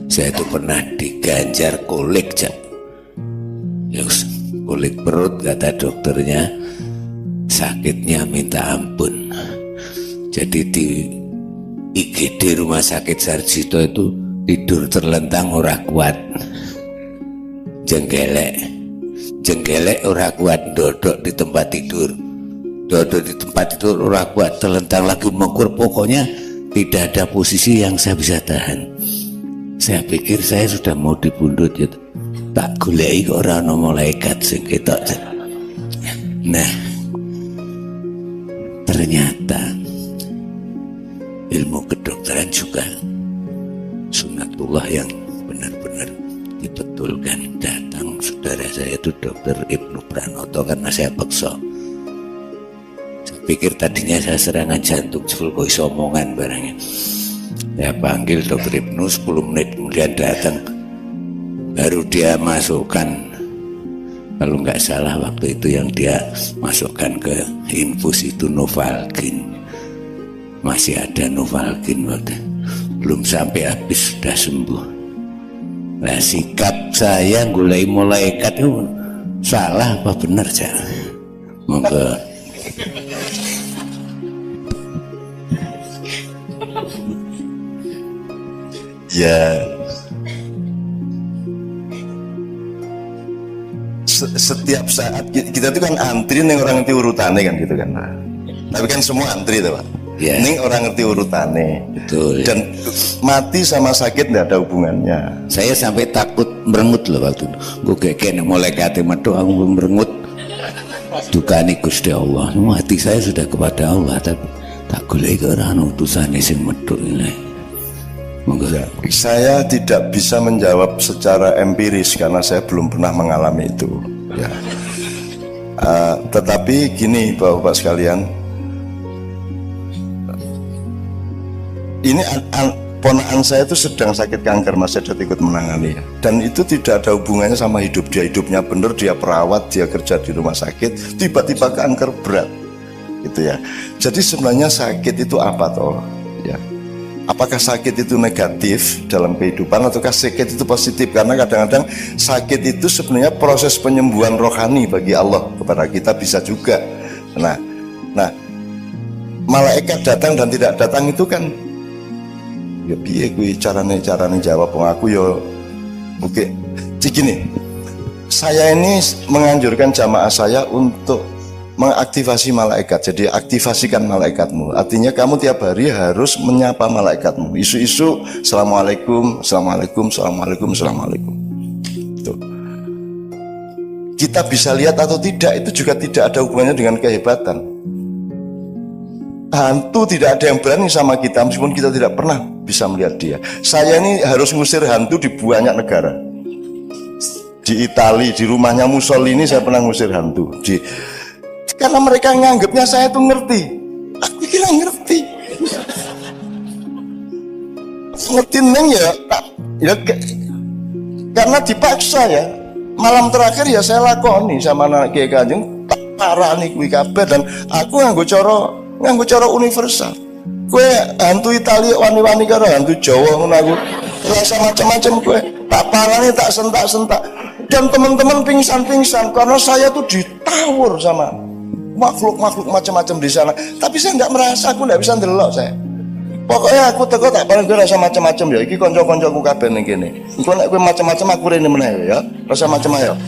Saya itu pernah diganjar kolik, Cak. Kulit perut, kata dokternya, sakitnya minta ampun. Jadi di IGD Rumah Sakit Sarjito itu tidur terlentang ora kuat, jengkelek ora kuat, dodok di tempat tidur ora kuat, terlentang lagi mengkur. Pokoknya tidak ada posisi yang saya bisa tahan. Saya pikir saya sudah mau dibundut gitu. Tak goleki kok ora ana malaikat sing ketok. Nah, ternyata ilmu kedokteran juga sunatullah yang benar-benar dibetulkan. Datang saudara saya itu Dokter Ibnu Pranoto karena saya paksa. Saya pikir tadinya saya serangan jantung, jebul kok iso omongan barangnya. Saya panggil Dokter Ibnu, 10 menit kemudian datang. Baru dia masukkan, kalau nggak salah waktu itu yang dia masukkan ke infus itu Novalgin. Masih ada Novalgin waktu, belum sampai habis sudah sembuh. Nah, sikap saya mulai malaikat itu salah apa benar, Cak? Monggo. Ya, setiap saat kita itu kan antri nih, orang ngerti urutannya kan gitu kan. Tapi kan semua antri tuh, Pak. Ya. Ini orang ngerti urutannya. Betul. Dan mati sama sakit tidak ada hubungannya. Saya sampai takut merengut loh waktu itu. Gue kayak mulai kate metu aku merengut. Dukani Gusti Allah. Hati saya sudah kepada Allah, tapi tak golek orang utusane sing metu ini. Ya, saya tidak bisa menjawab secara empiris karena saya belum pernah mengalami itu. Ya. Tetapi gini, Bapak-bapak sekalian, ini ponakan saya itu sedang sakit kanker, Mas Sedat ikut menangani ya. Dan itu tidak ada hubungannya sama hidup dia. Hidupnya bener, dia perawat, dia kerja di rumah sakit, tiba-tiba kanker berat gitu ya. Jadi sebenarnya sakit itu apa toh ya? Apakah sakit itu negatif dalam kehidupan ataukah sakit itu positif? Karena kadang-kadang sakit itu sebenarnya proses penyembuhan rohani bagi Allah kepada kita, bisa juga. Nah, malaikat datang dan tidak datang itu kan ya piye kuwi carane jawab aku ya oke. Gini, saya ini menganjurkan jamaah saya untuk mengaktifasi malaikat. Jadi aktivasikan malaikatmu. Artinya kamu tiap hari harus menyapa malaikatmu. Isu-isu assalamualaikum, assalamualaikum, assalamualaikum, assalamualaikum. Tuh. Kita bisa lihat atau tidak, itu juga tidak ada hubungannya dengan kehebatan. Hantu tidak ada yang berani sama kita meskipun kita tidak pernah bisa melihat dia. Saya ini harus ngusir hantu di banyak negara. Di Italia, di rumahnya Mussolini saya pernah ngusir hantu. Karena mereka nganggapnya saya tuh ngerti. Aku kira ngerti. Ngerti neng ya karena dipaksa ya. Malam terakhir ya saya lakoni sama anak Kiai Kanjeng, tak parah nih kuwi kabeh, dan aku nganggo cara universal. Kue hantu Italia wani-wani karo hantu Jawa ngono, aku rasa macam-macam kue. Tak parani, tak sentak-sentak. Dan teman-teman pingsan-pingsan karena saya tuh ditawur sama makhluk-makhluk macam-macam di sana. Tapi saya nggak merasa, aku nggak bisa ndelok saya. Pokoknya aku teko tak paling gue rasa macam-macam ya. Iki konco-koncoku kabeh ning kene. Engko nek kowe macam-macam aku rene meneh ya. Rasa macam ayo.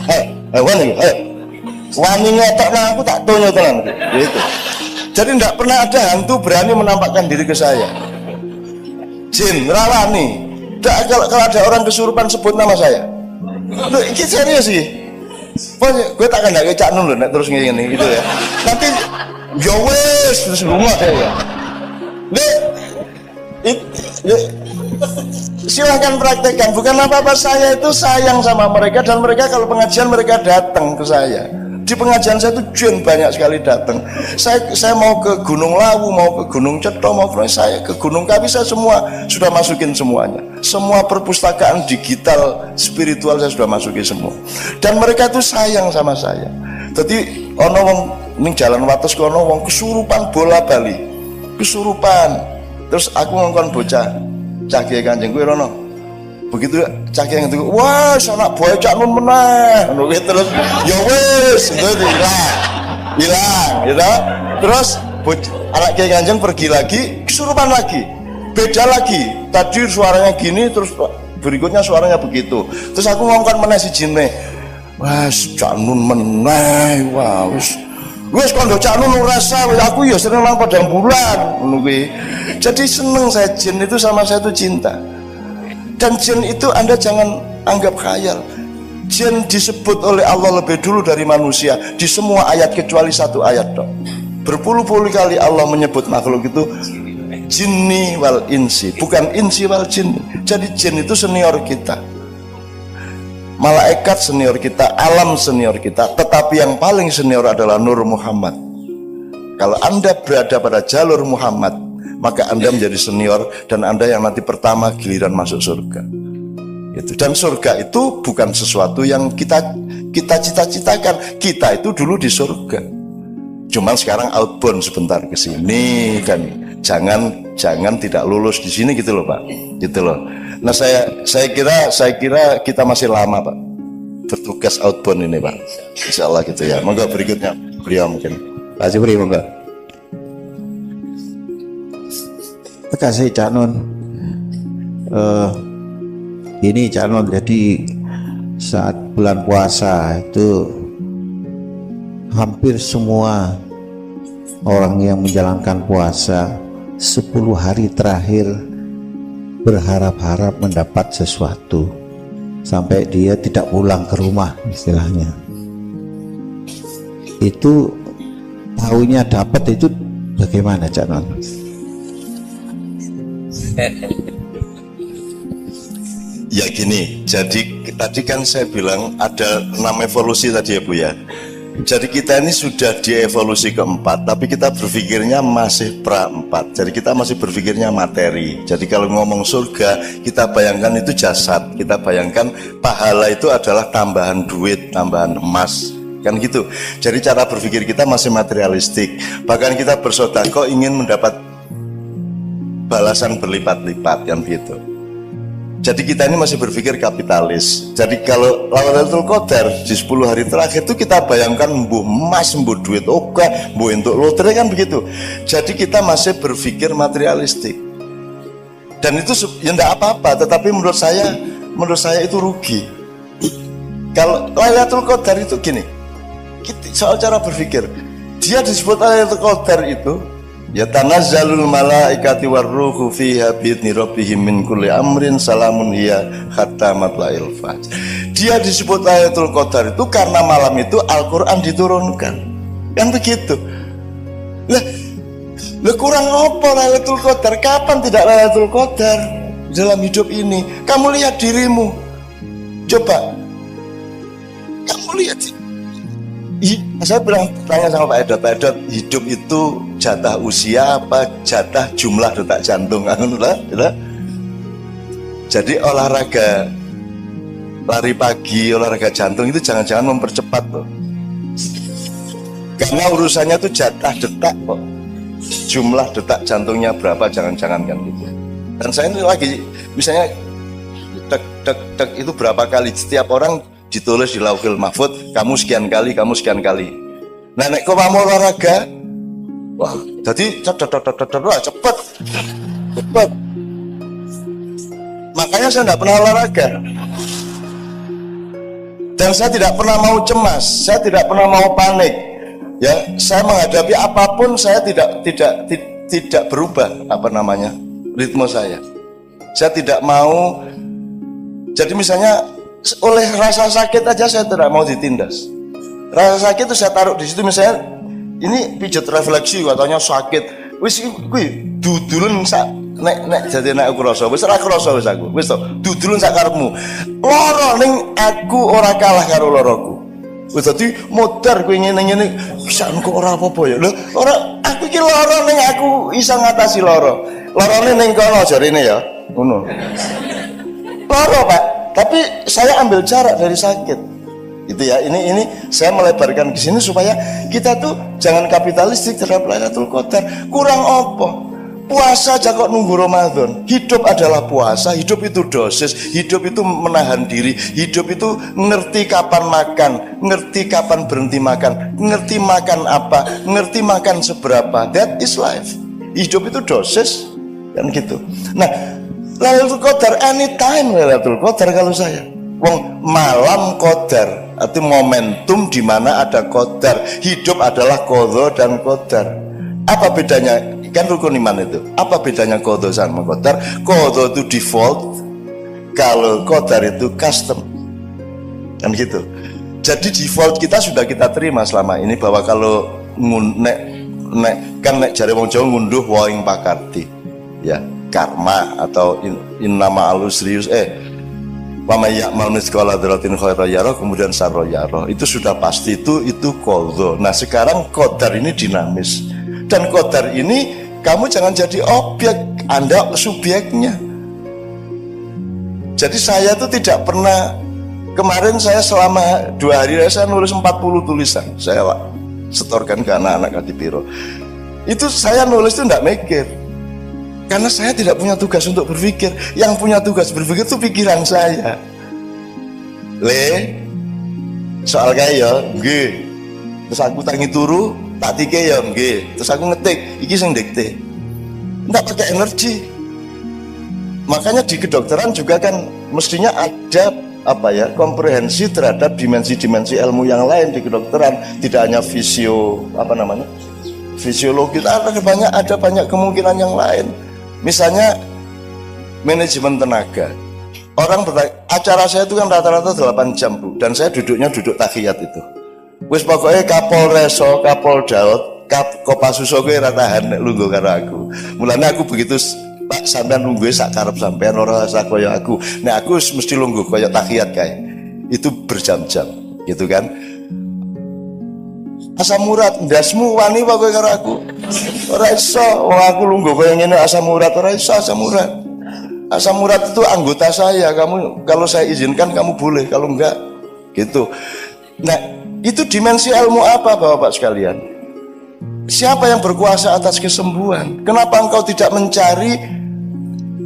Wani iki. Wani ngetok nang aku tak tonyo tenan gitu. Jadi nggak pernah ada hantu berani menampakkan diri ke saya. Jin rawani. Kalau ada orang kesurupan sebut nama saya. Loh, ini serius sih. Gue tak akan nggak cak nun nek terus ngene gitu ya. Nanti ya wes terus rumah ya. Silahkan praktekkan. Bukan apa-apa, saya itu sayang sama mereka, dan mereka kalau pengajian mereka datang ke saya. Di pengajian saya itu jin banyak sekali datang. Saya mau ke Gunung Lawu, mau ke Gunung Ceto, mau saya ke Gunung Kawi, saya semua sudah masukin semuanya. Semua perpustakaan digital spiritual saya sudah masukin semua. Dan mereka itu sayang sama saya. Jadi ono wong ning jalan wates kono wong kesurupan bola bali. Kesurupan. Terus aku ngongkon bocah Cah Kiai Kanjeng kuwi rono. Begitu cakil yang itu, wah anak boy cak nun meneh, terus ya wis itu hilang, gitu. Terus anak Kiai Kanjeng pergi lagi, kesurupan lagi, beda lagi. Tadi suaranya gini, terus berikutnya suaranya begitu. Terus aku ngomongkan meneh si jinne, wah cak nun meneh, wah wis kondo cak nun rasa, aku ya seneng nang padang bulan, Jadi seneng saya, jin itu sama saya itu cinta. Dan jin itu Anda jangan anggap khayal. Jin disebut oleh Allah lebih dulu dari manusia di semua ayat kecuali satu ayat dong. Berpuluh-puluh kali Allah menyebut makhluk itu jinni wal insi, bukan insi wal jinni. Jadi jin itu senior kita, malaikat senior kita, alam senior kita, tetapi yang paling senior adalah Nur Muhammad. Kalau Anda berada pada jalur Muhammad, maka Anda menjadi senior dan Anda yang nanti pertama giliran masuk surga. Gitu. Dan surga itu bukan sesuatu yang kita cita-citakan. Kita itu dulu di surga. Cuman sekarang outbound sebentar ke sini dan jangan tidak lulus di sini gitu loh Pak. Gitu loh. Nah saya kira kita masih lama Pak bertugas outbound ini Pak. Insyaallah gitu ya. Monggo berikutnya beliau mungkin. Pak Jibri monggo. Terima kasih Cak Nun. Ini Cak Nun, jadi saat bulan puasa itu hampir semua orang yang menjalankan puasa 10 hari terakhir berharap-harap mendapat sesuatu sampai dia tidak pulang ke rumah istilahnya. Itu tahunya dapat itu bagaimana Cak Nun? Ya gini, jadi tadi kan saya bilang ada 6 evolusi tadi ya Bu ya. Jadi kita ini sudah di evolusi keempat, tapi kita berpikirnya masih pra-4. Jadi kita masih berpikirnya materi. Jadi kalau ngomong surga, kita bayangkan itu jasad. Kita bayangkan pahala itu adalah tambahan duit, tambahan emas, kan gitu. Jadi cara berpikir kita masih materialistik. Bahkan kita bersedekah ingin mendapat balasan berlipat-lipat, kan gitu. Jadi kita ini masih berpikir kapitalis. Jadi kalau Lailatul Qadar di 10 hari terakhir itu kita bayangkan mbuh emas, mbuh duit oke, mbuh untuk lotre, kan begitu. Jadi kita masih berpikir materialistik. Dan itu ya enggak apa-apa, tetapi menurut saya itu rugi. Kalau Lailatul Qadar itu gini, soal cara berpikir, dia disebut Lailatul Qadar itu ya tanazzalul malaikati warruhu fiha bi'idzni rabbihim min kulli amrin salamun hiya hatta matla'il fajr. Dia disebut Lailatul Qadar itu karena malam itu Al-Qur'an diturunkan. Kan begitu. Lah kurang apa Lailatul Qadar? Kapan tidak Lailatul Qadar dalam hidup ini? Kamu lihat dirimu. Coba. Kamu lihat sih. Saya bilang tanya sama Pak Edot, hidup itu jatah usia apa jatah jumlah detak jantung? Jadi olahraga lari pagi, olahraga jantung itu jangan-jangan mempercepat loh. Karena urusannya itu jatah detak kok. Jumlah detak jantungnya berapa jangan-jangan kan gitu. Dan saya ini lagi misalnya dek itu berapa kali, setiap orang ditulis di Lauhul Mahfud, kamu sekian kali. Nah, nek kok mau olahraga, wah, jadi cepet. Makanya saya tidak pernah olahraga. Dan saya tidak pernah mau cemas, saya tidak pernah mau panik. Ya, saya menghadapi apapun saya tidak berubah ritme saya. Saya tidak mau. Jadi misalnya oleh rasa sakit aja saya tidak mau ditindas. Rasa sakit itu saya taruh di situ, misalnya ini pijat refleksi katanya sakit. Wis kuwi dudulun sak nek jadi nek aku rasa wis ora krasa wis aku. Wis to, dudulun sak karepmu. Lara ning aku ora kalah karo laraku. Wis dadi modar kowe ngene-ngene bisa kok ora apa-apa ya. Lho, ora aku iki lara ning aku iso ngatasi lara. Larane ning kono jarine ya. Ngono. Lara, Pak. Tapi saya ambil jarak dari sakit, gitu ya. Ini saya melebarkan ke sini supaya kita tuh jangan kapitalistik terhadap Lailatul Qadar. Kurang apa? Puasa aja kok nunggu Ramadan. Hidup adalah puasa, hidup itu dosis, hidup itu menahan diri, hidup itu ngerti kapan makan, ngerti kapan berhenti makan, ngerti makan apa, ngerti makan seberapa. That is life. Hidup itu dosis, kan gitu. Nah, Lailatul Qadar anytime Lailatul Qadar kalau saya. Wong malam qadar, itu momentum di mana ada qadar. Hidup adalah qadha dan qadar. Apa bedanya? Kan rukun iman itu. Apa bedanya qadha sama qadar? Qadha itu default, kalau qadar itu custom. Kan gitu. Jadi default kita sudah kita terima selama ini bahwa kalau nek jare wong Jawa ngunduh waing pakarti. Ya, karma atau innama alusrius wa may ya'mal mithqala dzarratin khairan yarah, kemudian sarra yarah. Itu sudah pasti itu qadha. Nah, sekarang qadar ini dinamis. Dan qadar ini kamu jangan jadi objek, Anda subjeknya. Jadi saya tuh tidak pernah, kemarin saya selama 2 hari saya nulis 40 tulisan, saya setorkan ke anak-anak Kadipiro. Itu saya nulis itu enggak mikir, karena saya tidak punya tugas untuk berpikir. Yang punya tugas berpikir itu pikiran saya. Soal kaya nggih, terus aku tangi turu tak tike ya nggih, terus aku ngetik iki sing dikte. Enggak pakai energi. Makanya di kedokteran juga kan mestinya ada komprehensi terhadap dimensi-dimensi ilmu yang lain di kedokteran, tidak hanya fisiologi, ada banyak kemungkinan yang lain. Misalnya manajemen tenaga. Orang bertanya, acara saya itu kan rata-rata 8 jam Bu, dan saya duduk tahiyat itu. Wis pokoknya Kapolreso, Kapoldaud, Kopasuso kowe ra tahan nek lungguh karo aku. Mulane aku begitu, Pak, sampean lungguhe sak karep sampean ora usah kaya aku. Nek aku mesti lungguh kaya tahiyat kae. Itu berjam-jam, gitu kan. Asam urat ndasmu wani apa kowe karo aku? Ora iso, wong aku lungguh kaya ngene asam urat, ora iso asam urat. Asam urat itu anggota saya, kamu kalau saya izinkan kamu boleh, kalau enggak gitu. Nah, itu dimensi ilmu apa Bapak sekalian? Siapa yang berkuasa atas kesembuhan? Kenapa engkau tidak mencari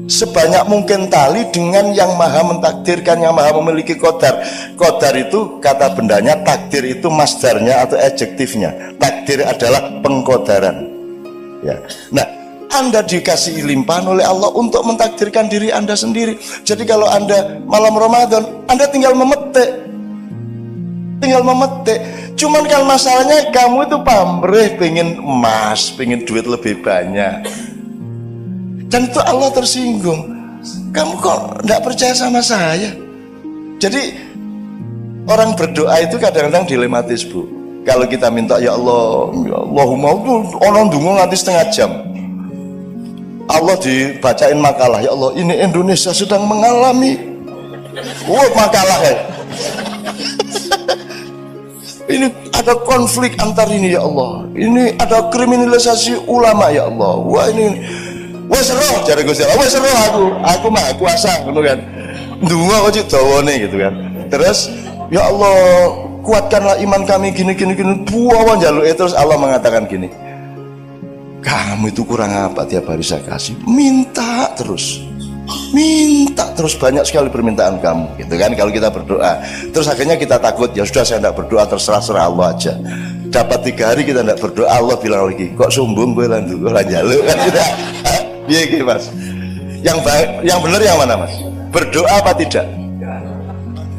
sebanyak mungkin tali dengan yang maha mentakdirkan, yang maha memiliki qadar? Qadar itu kata bendanya, takdir itu masdarnya atau adjektifnya. Takdir adalah pengqadaran. Ya. Nah, Anda dikasih limpahan oleh Allah untuk mentakdirkan diri Anda sendiri. Jadi kalau Anda malam Ramadan, Anda tinggal memetik. Cuman kan masalahnya kamu itu pamrih, pengen emas, pengen duit lebih banyak, dan itu Allah tersinggung. Kamu kok tidak percaya sama saya? Jadi orang berdoa itu kadang-kadang dilematis Bu. Kalau kita minta ya Allah, ya Allahumma, orang dungu nanti setengah jam, Allah dibacain makalah, ya Allah ini Indonesia sedang mengalami makalah ya. Ini ada konflik antar ini ya Allah. Ini ada kriminalisasi ulama ya Allah. Wah ini, wes roh jare Gusti Allah. Wes roh aku mah kuasa ngono kan. Ndonga kok cik dawane gitu kan. Terus ya Allah kuatkanlah iman kami gini. Buawan jaluke terus Allah mengatakan gini. Kamu itu kurang apa tiap hari saya kasih? Minta terus banyak sekali permintaan kamu gitu kan. Kalau kita berdoa terus akhirnya kita takut, ya sudah saya tidak berdoa, terserah Allah aja. Dapat 3 hari kita tidak berdoa, Allah bilang lagi kok sombong gue lanjut jaluk kan kita. Iya gitu Mas. Yang benar yang mana Mas? Berdoa apa tidak?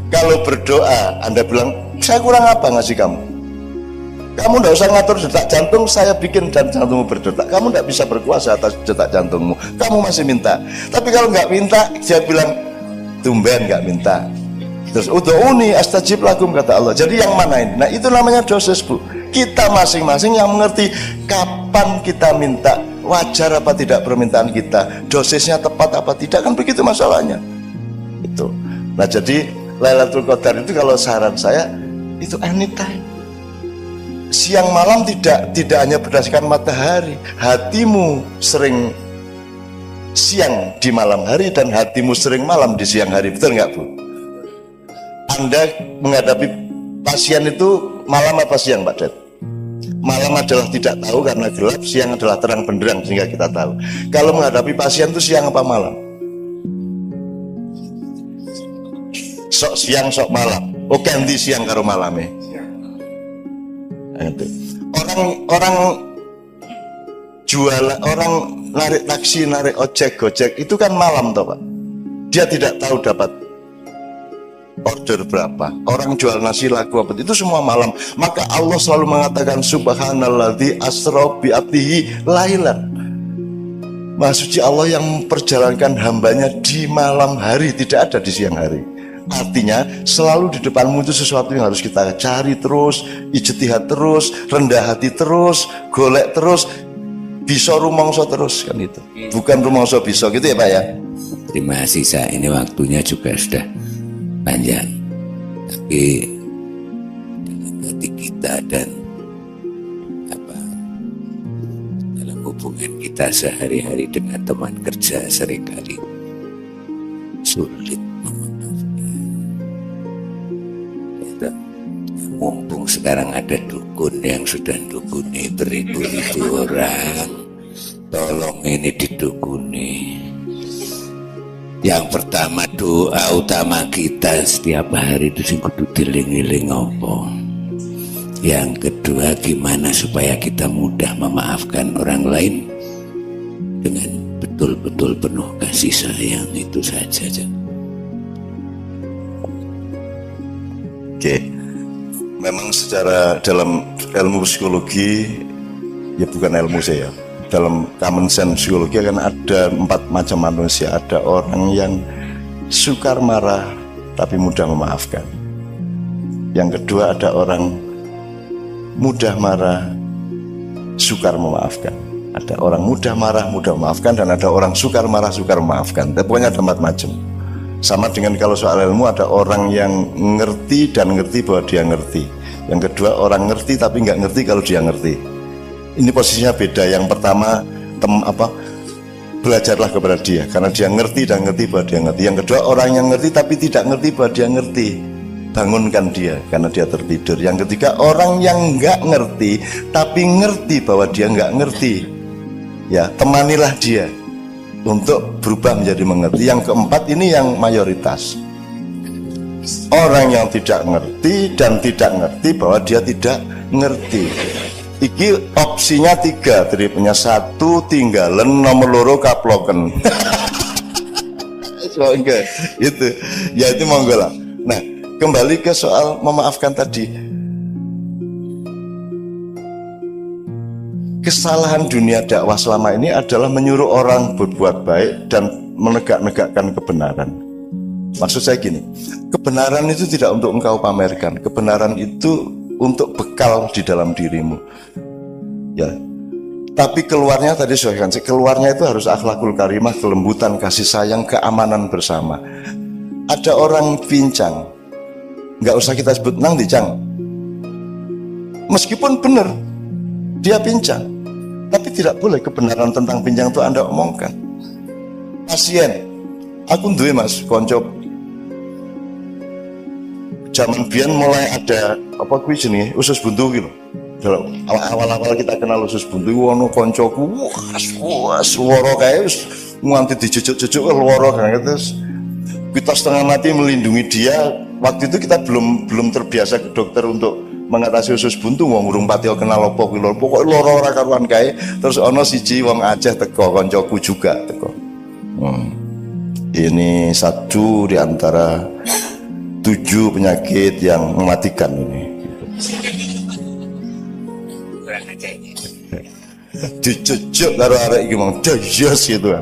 Kalau berdoa Anda bilang saya kurang apa ngasih kamu? Kamu tidak usah ngatur detak jantung, saya bikin dan jantungmu berdetak. Kamu tidak bisa berkuasa atas detak jantungmu. Kamu masih minta. Tapi kalau nggak minta, dia bilang tumben nggak minta. Terus ud'uni astajib lakum kata Allah. Jadi yang mana ini? Nah itu namanya dosis Bu. Kita masing-masing yang mengerti kapan kita minta, wajar apa tidak permintaan kita, dosisnya tepat apa tidak, kan begitu masalahnya. Itu. Nah jadi Lailatul Qadar itu kalau saran saya itu anytime. Siang malam tidak hanya berdasarkan matahari. Hatimu sering siang di malam hari dan hatimu sering malam di siang hari. Betul nggak Bu? Anda menghadapi pasien itu malam apa siang Pak Det? Malam adalah tidak tahu karena gelap, siang adalah terang benderang sehingga kita tahu. Kalau menghadapi pasien itu siang apa malam? Sok siang sok malam. Oh ganti siang karo malamnya. Orang jualan, orang narik taksi, narik ojek, gojek itu kan malam toh Pak. Dia tidak tahu dapat order berapa. Orang jual nasi laku apa itu semua malam. Maka Allah selalu mengatakan subhanalladzi asra bi abdihi lailan. Maha suci Allah yang memperjalankan hambanya di malam hari, tidak ada di siang hari. Artinya selalu di depanmu itu sesuatu yang harus kita cari terus, ijtihad terus, rendah hati terus, golek terus, bisa rumangsa terus kan itu. Bukan rumangsa bisa gitu ya Pak ya. Terima kasih, ini waktunya juga sudah panjang, tapi dalam hati kita dan dalam hubungan kita sehari-hari dengan teman kerja seringkali sulit memaafkan. Mumpung sekarang ada dukun yang sudah dukuni beribu-ribu orang, tolong ini didukuni. Yang pertama, doa utama kita setiap hari itu sing kudu dieling-eling apa. Yang kedua, gimana supaya kita mudah memaafkan orang lain dengan betul-betul penuh kasih sayang. Itu saja. Oke. Memang secara dalam ilmu psikologi, ya bukan ilmu saya, dalam common sense psikologi kan ada 4 macam manusia. Ada orang yang sukar marah tapi mudah memaafkan. Yang kedua ada orang mudah marah, sukar memaafkan. Ada orang mudah marah, mudah memaafkan, dan ada orang sukar marah, sukar memaafkan. Pokoknya ada 4 macam. Sama dengan kalau soal ilmu, ada orang yang ngerti dan ngerti bahwa dia ngerti. Yang kedua orang ngerti tapi nggak ngerti kalau dia ngerti. Ini posisinya beda. Yang pertama belajarlah kepada dia karena dia ngerti dan ngerti bahwa dia ngerti. Yang kedua orang yang ngerti tapi tidak ngerti bahwa dia ngerti, bangunkan dia karena dia tertidur. Yang ketiga orang yang nggak ngerti tapi ngerti bahwa dia nggak ngerti, ya temanilah dia untuk berubah menjadi mengerti. Yang keempat ini yang mayoritas, orang yang tidak ngerti dan tidak ngerti bahwa dia tidak ngerti. Iki opsinya 3, jadi punya 1 tinggalan, nomor loro kaploken. So, enggak, itu ya itu monggo lah. Nah kembali ke soal memaafkan tadi. Kesalahan dunia dakwah selama ini adalah menyuruh orang berbuat baik dan menegak-negakkan kebenaran. Maksud saya gini, kebenaran itu tidak untuk engkau pamerkan, kebenaran itu untuk bekal di dalam dirimu. Ya. Tapi keluarnya tadi saya kan, keluarnya itu harus akhlakul karimah, kelembutan, kasih sayang, keamanan bersama. Ada orang pincang, nggak usah kita sebut nang dicang. Meskipun benar dia pincang, tapi tidak boleh kebenaran tentang pincang itu Anda omongkan. Pasien, aku duwe Mas konco zaman biyen mulai ada apa kuwi jenenge usus buntu gitu. Dalam awal-awal kita kenal usus buntu ono koncoku wah swara kae wis nganti dijujuk-jujuk loro kan terus kita setengah mati melindungi dia. Waktu itu kita belum terbiasa ke dokter untuk mengatasi usus buntu, wong urung pati kenal apa kuwi lho. Pokoke lara ora karuan kae. Terus ana siji wong Aceh teko, kancaku juga teko. Ini 1 di antara 7 penyakit yang mematikan ini. Dicucuk karo arek iki mong jos gitu.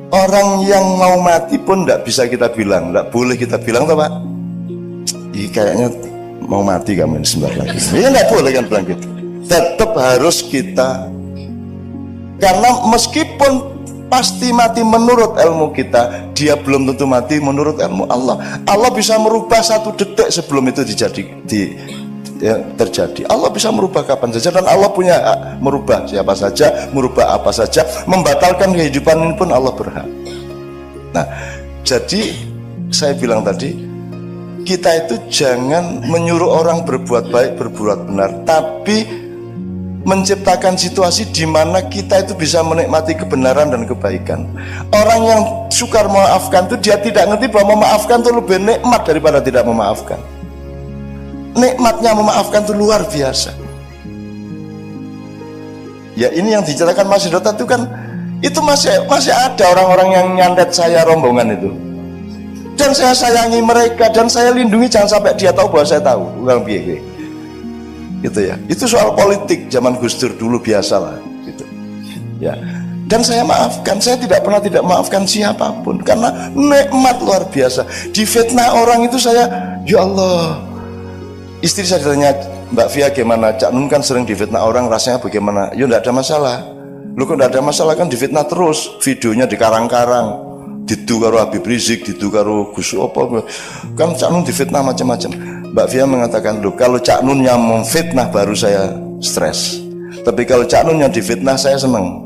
Orang yang mau mati pun tidak bisa kita bilang, tidak boleh kita bilang toh Pak. Ini kayaknya mau mati kamu sebentar lagi. Ya nggak boleh kan bilang gitu. Tetap harus kita, karena meskipun pasti mati menurut ilmu kita, dia belum tentu mati menurut ilmu Allah. Allah bisa merubah 1 detik sebelum itu terjadi. Allah bisa merubah kapan saja dan Allah punya hak merubah siapa saja, merubah apa saja, membatalkan kehidupan ini pun Allah berhak. Nah, jadi saya bilang tadi, kita itu jangan menyuruh orang berbuat baik, berbuat benar, tapi menciptakan situasi di mana kita itu bisa menikmati kebenaran dan kebaikan. Orang yang sukar memaafkan itu dia tidak ngerti bahwa memaafkan itu lebih nikmat daripada tidak memaafkan. Nikmatnya memaafkan itu luar biasa. Ya ini yang diceritakan Mas Hidota itu kan, itu masih ada orang-orang yang nyantet saya rombongan itu. Dan saya sayangi mereka dan saya lindungi, jangan sampai dia tahu bahwa saya tahu. Ulang piye gitu ya. Itu soal politik zaman Gus Dur dulu biasalah gitu. Ya. Dan saya maafkan, saya tidak pernah tidak maafkan siapapun karena nikmat luar biasa. Difitnah orang itu saya, ya Allah. Istri saya ditanya, Mbak Via gimana? Cak Nun kan sering difitnah orang, rasanya bagaimana? Ya enggak ada masalah. Lu kok enggak ada masalah, kan difitnah terus, videonya dikarang-karang, didu karo Habib Rizik, didu karo Gus apa, kan Cak Nun difitnah macam-macam. Mbak Via mengatakan, loh kalau Cak Nun yang memfitnah baru saya stres, tapi kalau Cak Nun yang difitnah saya senang,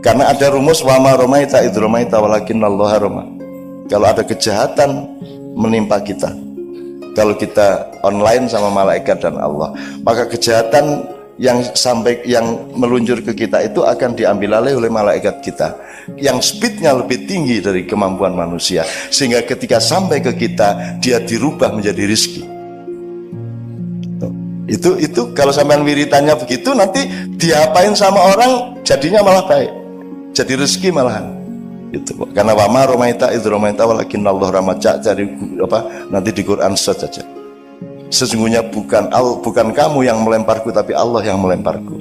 karena ada rumus wama romaita idromaita walakin Allah roma. Kalau ada kejahatan menimpa kita, kalau kita online sama malaikat dan Allah, maka kejahatan yang meluncur ke kita itu akan diambil alih oleh malaikat kita yang speednya lebih tinggi dari kemampuan manusia, sehingga ketika sampai ke kita dia dirubah menjadi rizki. Itu kalau sampean wiritannya begitu, nanti diapain sama orang jadinya malah baik, jadi rezeki malahan. Itu karena wama romaita idromaita walakin Allah ramaca, cari apa nanti di Quran saja. Sesungguhnya bukan kamu yang melemparku, tapi Allah yang melemparku,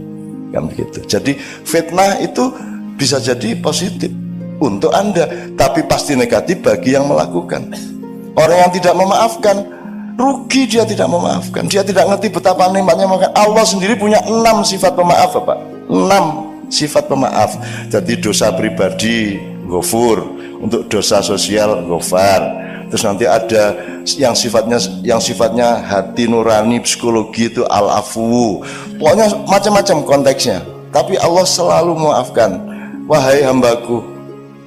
kan begitu. Jadi fitnah itu bisa jadi positif untuk Anda, tapi pasti negatif bagi yang melakukan. Orang yang tidak memaafkan rugi, dia tidak memaafkan, dia tidak ngerti betapa nikmatnya memaafkan. Allah sendiri punya 6 sifat pemaaf, Bapak. 6 sifat pemaaf. Jadi dosa pribadi Ghafur, untuk dosa sosial Ghafar. Terus nanti ada yang sifatnya hati nurani, psikologi itu al-afu. Pokoknya macam-macam konteksnya. Tapi Allah selalu memaafkan. Wahai hambaku,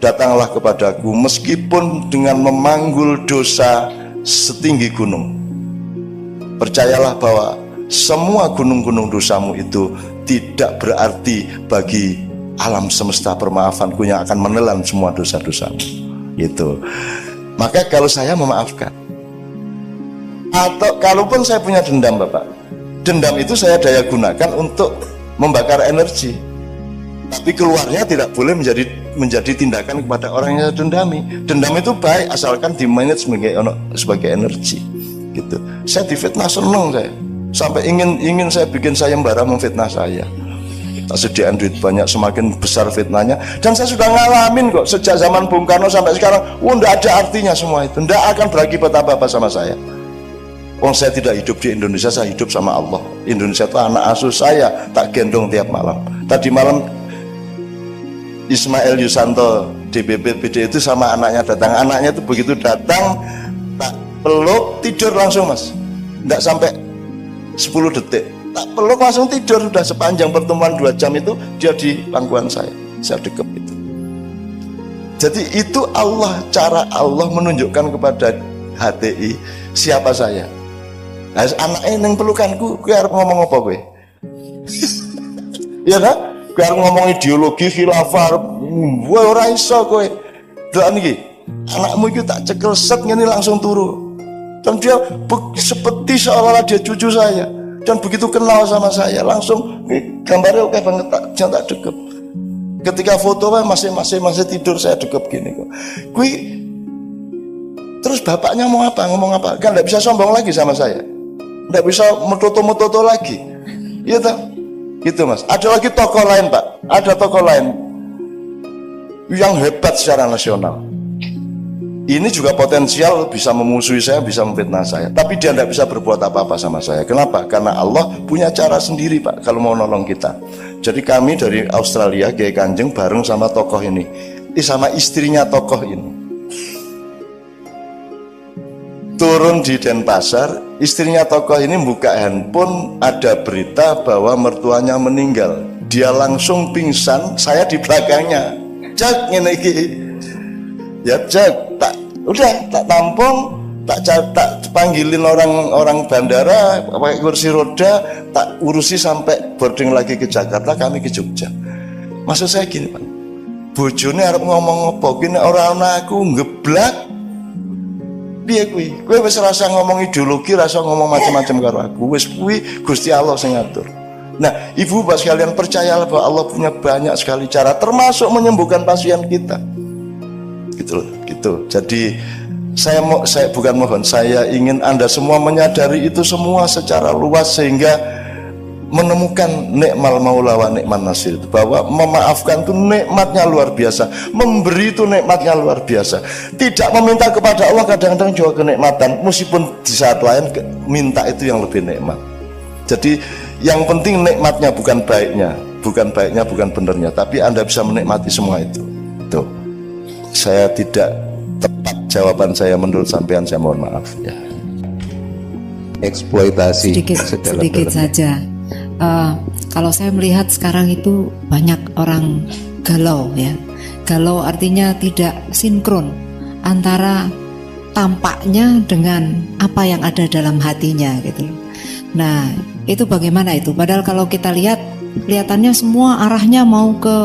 datanglah kepadaku meskipun dengan memanggul dosa setinggi gunung. Percayalah bahwa semua gunung-gunung dosamu itu tidak berarti bagi alam semesta permaafanku yang akan menelan semua dosa-dosamu. Gitu. Maka kalau saya memaafkan, atau kalaupun saya punya dendam, Bapak, dendam itu saya daya gunakan untuk membakar energi, tapi keluarnya tidak boleh menjadi tindakan kepada orang yang dendami. Dendam itu baik asalkan dimanage sebagai energi. Gitu. Saya difitnah seneng saya, sampai ingin saya bikin sayembara memfitnah saya. Tak sediakan duit banyak, semakin besar fitnahnya. Dan saya sudah ngalamin kok sejak zaman Bung Karno sampai sekarang. Tidak ada artinya semua itu, tidak akan berakibat apa-apa sama saya. Saya tidak hidup di Indonesia, saya hidup sama Allah. Indonesia itu anak asuh saya, tak gendong tiap malam. Tadi malam Ismail Yusanto DPP PD itu sama anaknya datang. Anaknya itu begitu datang, tak peluk, tidur langsung, Mas. Tidak sampai 10 detik, tak peluk langsung tidur. Sudah sepanjang pertemuan 2 jam itu dia di pangkuan saya dekep itu. Jadi itu Allah, cara Allah menunjukkan kepada HTI siapa saya. Nah, anaknya yang pelukanku, gue harus ngomong apa gue? Iya kan? Gue harus ngomong ideologi khilafah, gue ora iso gue. Doa niki, anakmu itu tak cekel set ngene langsung turu. Dan dia seperti seolah-olah dia cucu saya. Dan begitu kenal sama saya langsung gambarnya oke banget, tak dekep. Ketika foto masih tidur saya dekep gini kok. Terus bapaknya mau apa, ngomong apa? Kan tidak bisa sombong lagi sama saya, tidak bisa metoto lagi. Iya tak? Gitu, Mas. Ada lagi tokoh lain, Pak. Ada tokoh lain yang hebat secara nasional. Ini juga potensial bisa memusuhi saya, bisa memfitnah saya. Tapi dia tidak bisa berbuat apa-apa sama saya. Kenapa? Karena Allah punya cara sendiri, Pak, kalau mau nolong kita. Jadi kami dari Australia, Kiai Kanjeng bareng sama tokoh ini, sama istrinya tokoh ini. Turun di Denpasar, istrinya tokoh ini buka handphone, ada berita bahwa mertuanya meninggal. Dia langsung pingsan, saya di belakangnya. Cek ngene iki. Ya cek, tak tampung, tak panggilin orang bandara pakai kursi roda, tak urusi sampai boarding lagi ke Jakarta, kami ke Jogja. Maksud saya gini Pak, bojone arep ngomong apa ki nek ora ana aku ngeblak piye kuwi? Kowe wis rasa ngomong ideologi, rasa ngomong macam-macam karo aku. Wis kuwi Gusti Allah sing ngatur. Nah, Ibu Bapak sekalian, percayalah bahwa Allah punya banyak sekali cara, termasuk menyembuhkan pasien kita. Gitu. Jadi saya bukan mohon, saya ingin Anda semua menyadari itu semua secara luas sehingga menemukan nikmal maula wa nikman nasir, bahwa memaafkan itu nikmatnya luar biasa, memberi itu nikmatnya luar biasa. Tidak meminta kepada Allah kadang-kadang juga kenikmatan, meskipun di saat lain minta itu yang lebih nikmat. Jadi yang penting nikmatnya, bukan baiknya, bukan benernya, tapi Anda bisa menikmati semua itu. Tuh, saya tidak tepat jawaban saya menurut sampean, saya mohon maaf ya. Eksploitasi sedikit saja. Kalau saya melihat sekarang itu banyak orang galau ya. Galau artinya tidak sinkron antara tampaknya dengan apa yang ada dalam hatinya gitu. Nah, itu bagaimana itu? Padahal kalau kita lihat, kelihatannya semua arahnya mau ke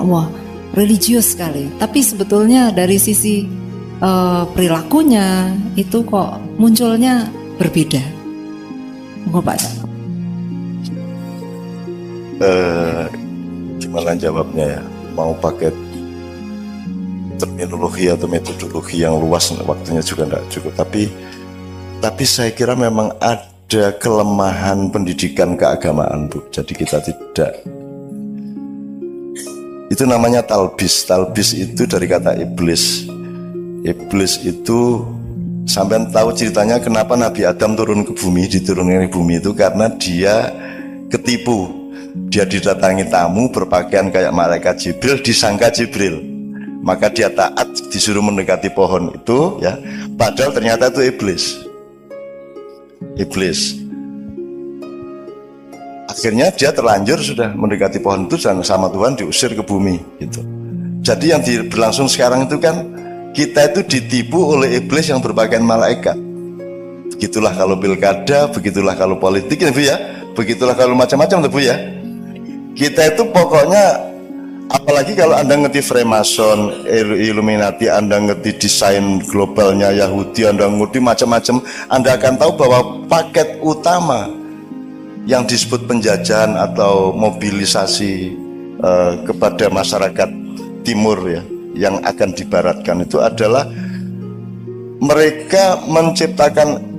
wah, religius sekali. Tapi sebetulnya dari sisi perilakunya itu kok munculnya berbeda. Monggo Pak. Gimana jawabnya ya? Mau pakai terminologi atau metodologi yang luas, waktunya juga tidak cukup. Tapi saya kira memang ada kelemahan pendidikan keagamaan, Bu. Jadi kita tidak, itu namanya talbis. Talbis itu dari kata iblis. Iblis itu, sampean tahu ceritanya kenapa Nabi Adam turun ke bumi, diturunkan ke bumi itu karena dia ketipu. Dia didatangi tamu berpakaian kayak malaikat Jibril, disangka Jibril, maka dia taat, disuruh mendekati pohon itu ya, padahal ternyata itu iblis. Akhirnya dia terlanjur sudah mendekati pohon itu dan sama Tuhan diusir ke bumi gitu. Jadi yang berlangsung sekarang itu kan kita itu ditipu oleh iblis yang berpakaian malaikat. Begitulah kalau pilkada, begitulah kalau politik ya Bu ya, begitulah kalau macam-macam Bu ya. Kita itu pokoknya, apalagi kalau Anda ngerti Freemason, Illuminati, Anda ngerti desain globalnya Yahudi, Anda ngerti macam-macam, Anda akan tahu bahwa paket utama yang disebut penjajahan atau mobilisasi kepada masyarakat timur ya, yang akan dibaratkan itu adalah mereka menciptakan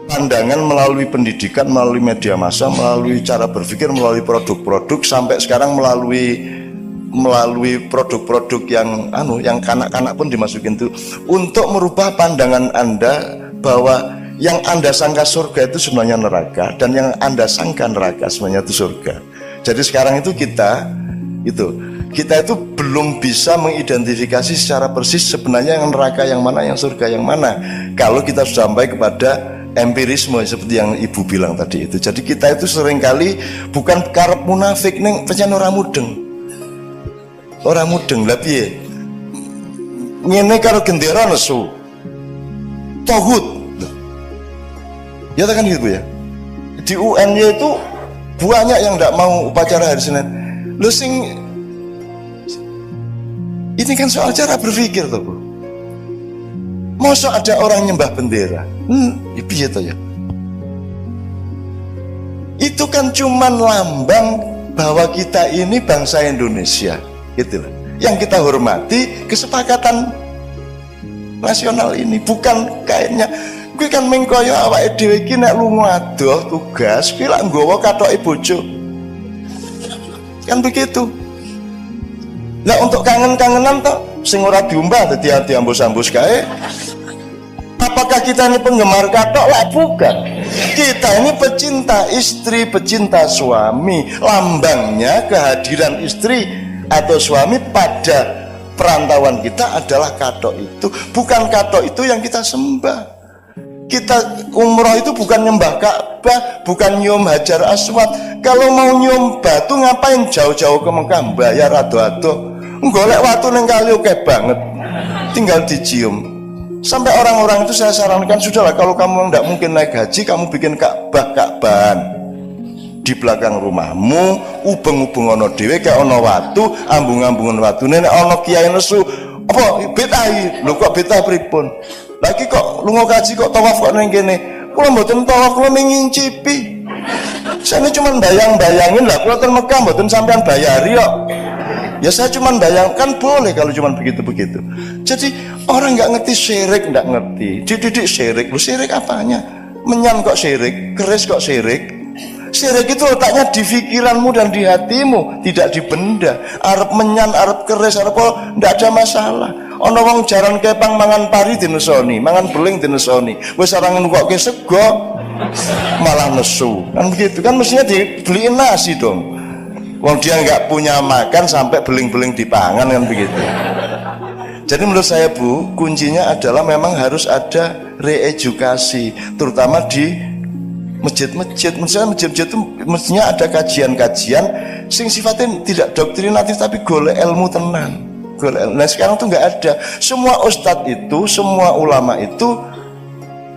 pandangan melalui pendidikan, melalui media massa, melalui cara berpikir, melalui produk-produk, sampai sekarang melalui produk-produk yang kanak-kanak pun dimasukin itu untuk merubah pandangan Anda bahwa yang Anda sangka surga itu sebenarnya neraka, dan yang Anda sangka neraka sebenarnya itu surga. Jadi sekarang itu kita itu belum bisa mengidentifikasi secara persis sebenarnya yang neraka yang mana, yang surga yang mana, kalau kita sudah sampai kepada empirisme seperti yang Ibu bilang tadi itu. Jadi kita itu seringkali bukan karep munafik neng, pancen ora mudeng lah piye ngene karo gendera nesu tauhid ya kan gitu ya. Di UNY itu banyak yang tidak mau upacara hari Senin. Lu sing ini kan soal cara berpikir tuh Bu. Masa ada orang nyembah bendera? Piye to ya? Itu kan cuman lambang bahwa kita ini bangsa Indonesia, gitu loh. Yang kita hormati kesepakatan nasional ini, bukan kayaknya kuwi kan mengkoyo awake dhewe iki nek lunga adoh tugas kuwi lak nggawa kathoke bojo. Kan begitu. Nah untuk kangen-kangenan toh sing ora diumbah dadi ambus-ambus kae. Apakah kita ini penggemar katok? Lah bukan. Kita ini pecinta istri, pecinta suami. Lambangnya kehadiran istri atau suami pada perantauan kita adalah katok itu. Bukan katok itu yang kita sembah. Kita umroh itu bukan nyembah Ka'bah, bukan nyium Hajar Aswad. Kalau mau nyium batu ngapain jauh-jauh ke Mekah, bayar ado-ado. Golek watu ning kali oke banget, tinggal dicium. Sampai orang-orang itu saya sarankan, sudahlah kalau kamu tidak mungkin naik haji, kamu bikin Ka'bahan. di belakang rumahmu, ubeng-ubeng ana dhewe kayak ana watu, ambung-ambungan watune nek ana kiai nesu, apa betahi? Lho kok betah pripun? Lagi kok lunga kaji kok tawaf kok ning kene. Kula mboten tawaf, kula ngincipi. Saya cuma bayang-bayangin lah, kula ten Mekah mboten sampean bayari kok. Ya saya cuma bayangkan boleh kalau cuma begitu-begitu. Jadi orang nggak ngerti syirik, nggak ngerti. Dididik syirik, lu syirik apanya? Menyan kok syirik, keris kok syirik. Syirik itu letaknya di pikiranmu dan di hatimu, tidak di benda. Arep menyan, arep keris, arep apa, ndak ada masalah. Ono wong jaran kepang mangan pari dinesoni, mangan beling dinesoni. Wis ora ngenukokke sego malah nesu. Kan begitu kan, mestinya dibeliin nasi dong. Wong dia nggak punya makan sampai beling-beling dipangan, kan begitu. Jadi menurut saya Bu, kuncinya adalah memang harus ada reedukasi, terutama di masjid-masjid. Misalnya masjid-masjid itu mestinya ada kajian-kajian sing sifatnya tidak doktrinatif tapi golek ilmu tenan. Nah sekarang tuh nggak ada. Semua ustadz itu, semua ulama itu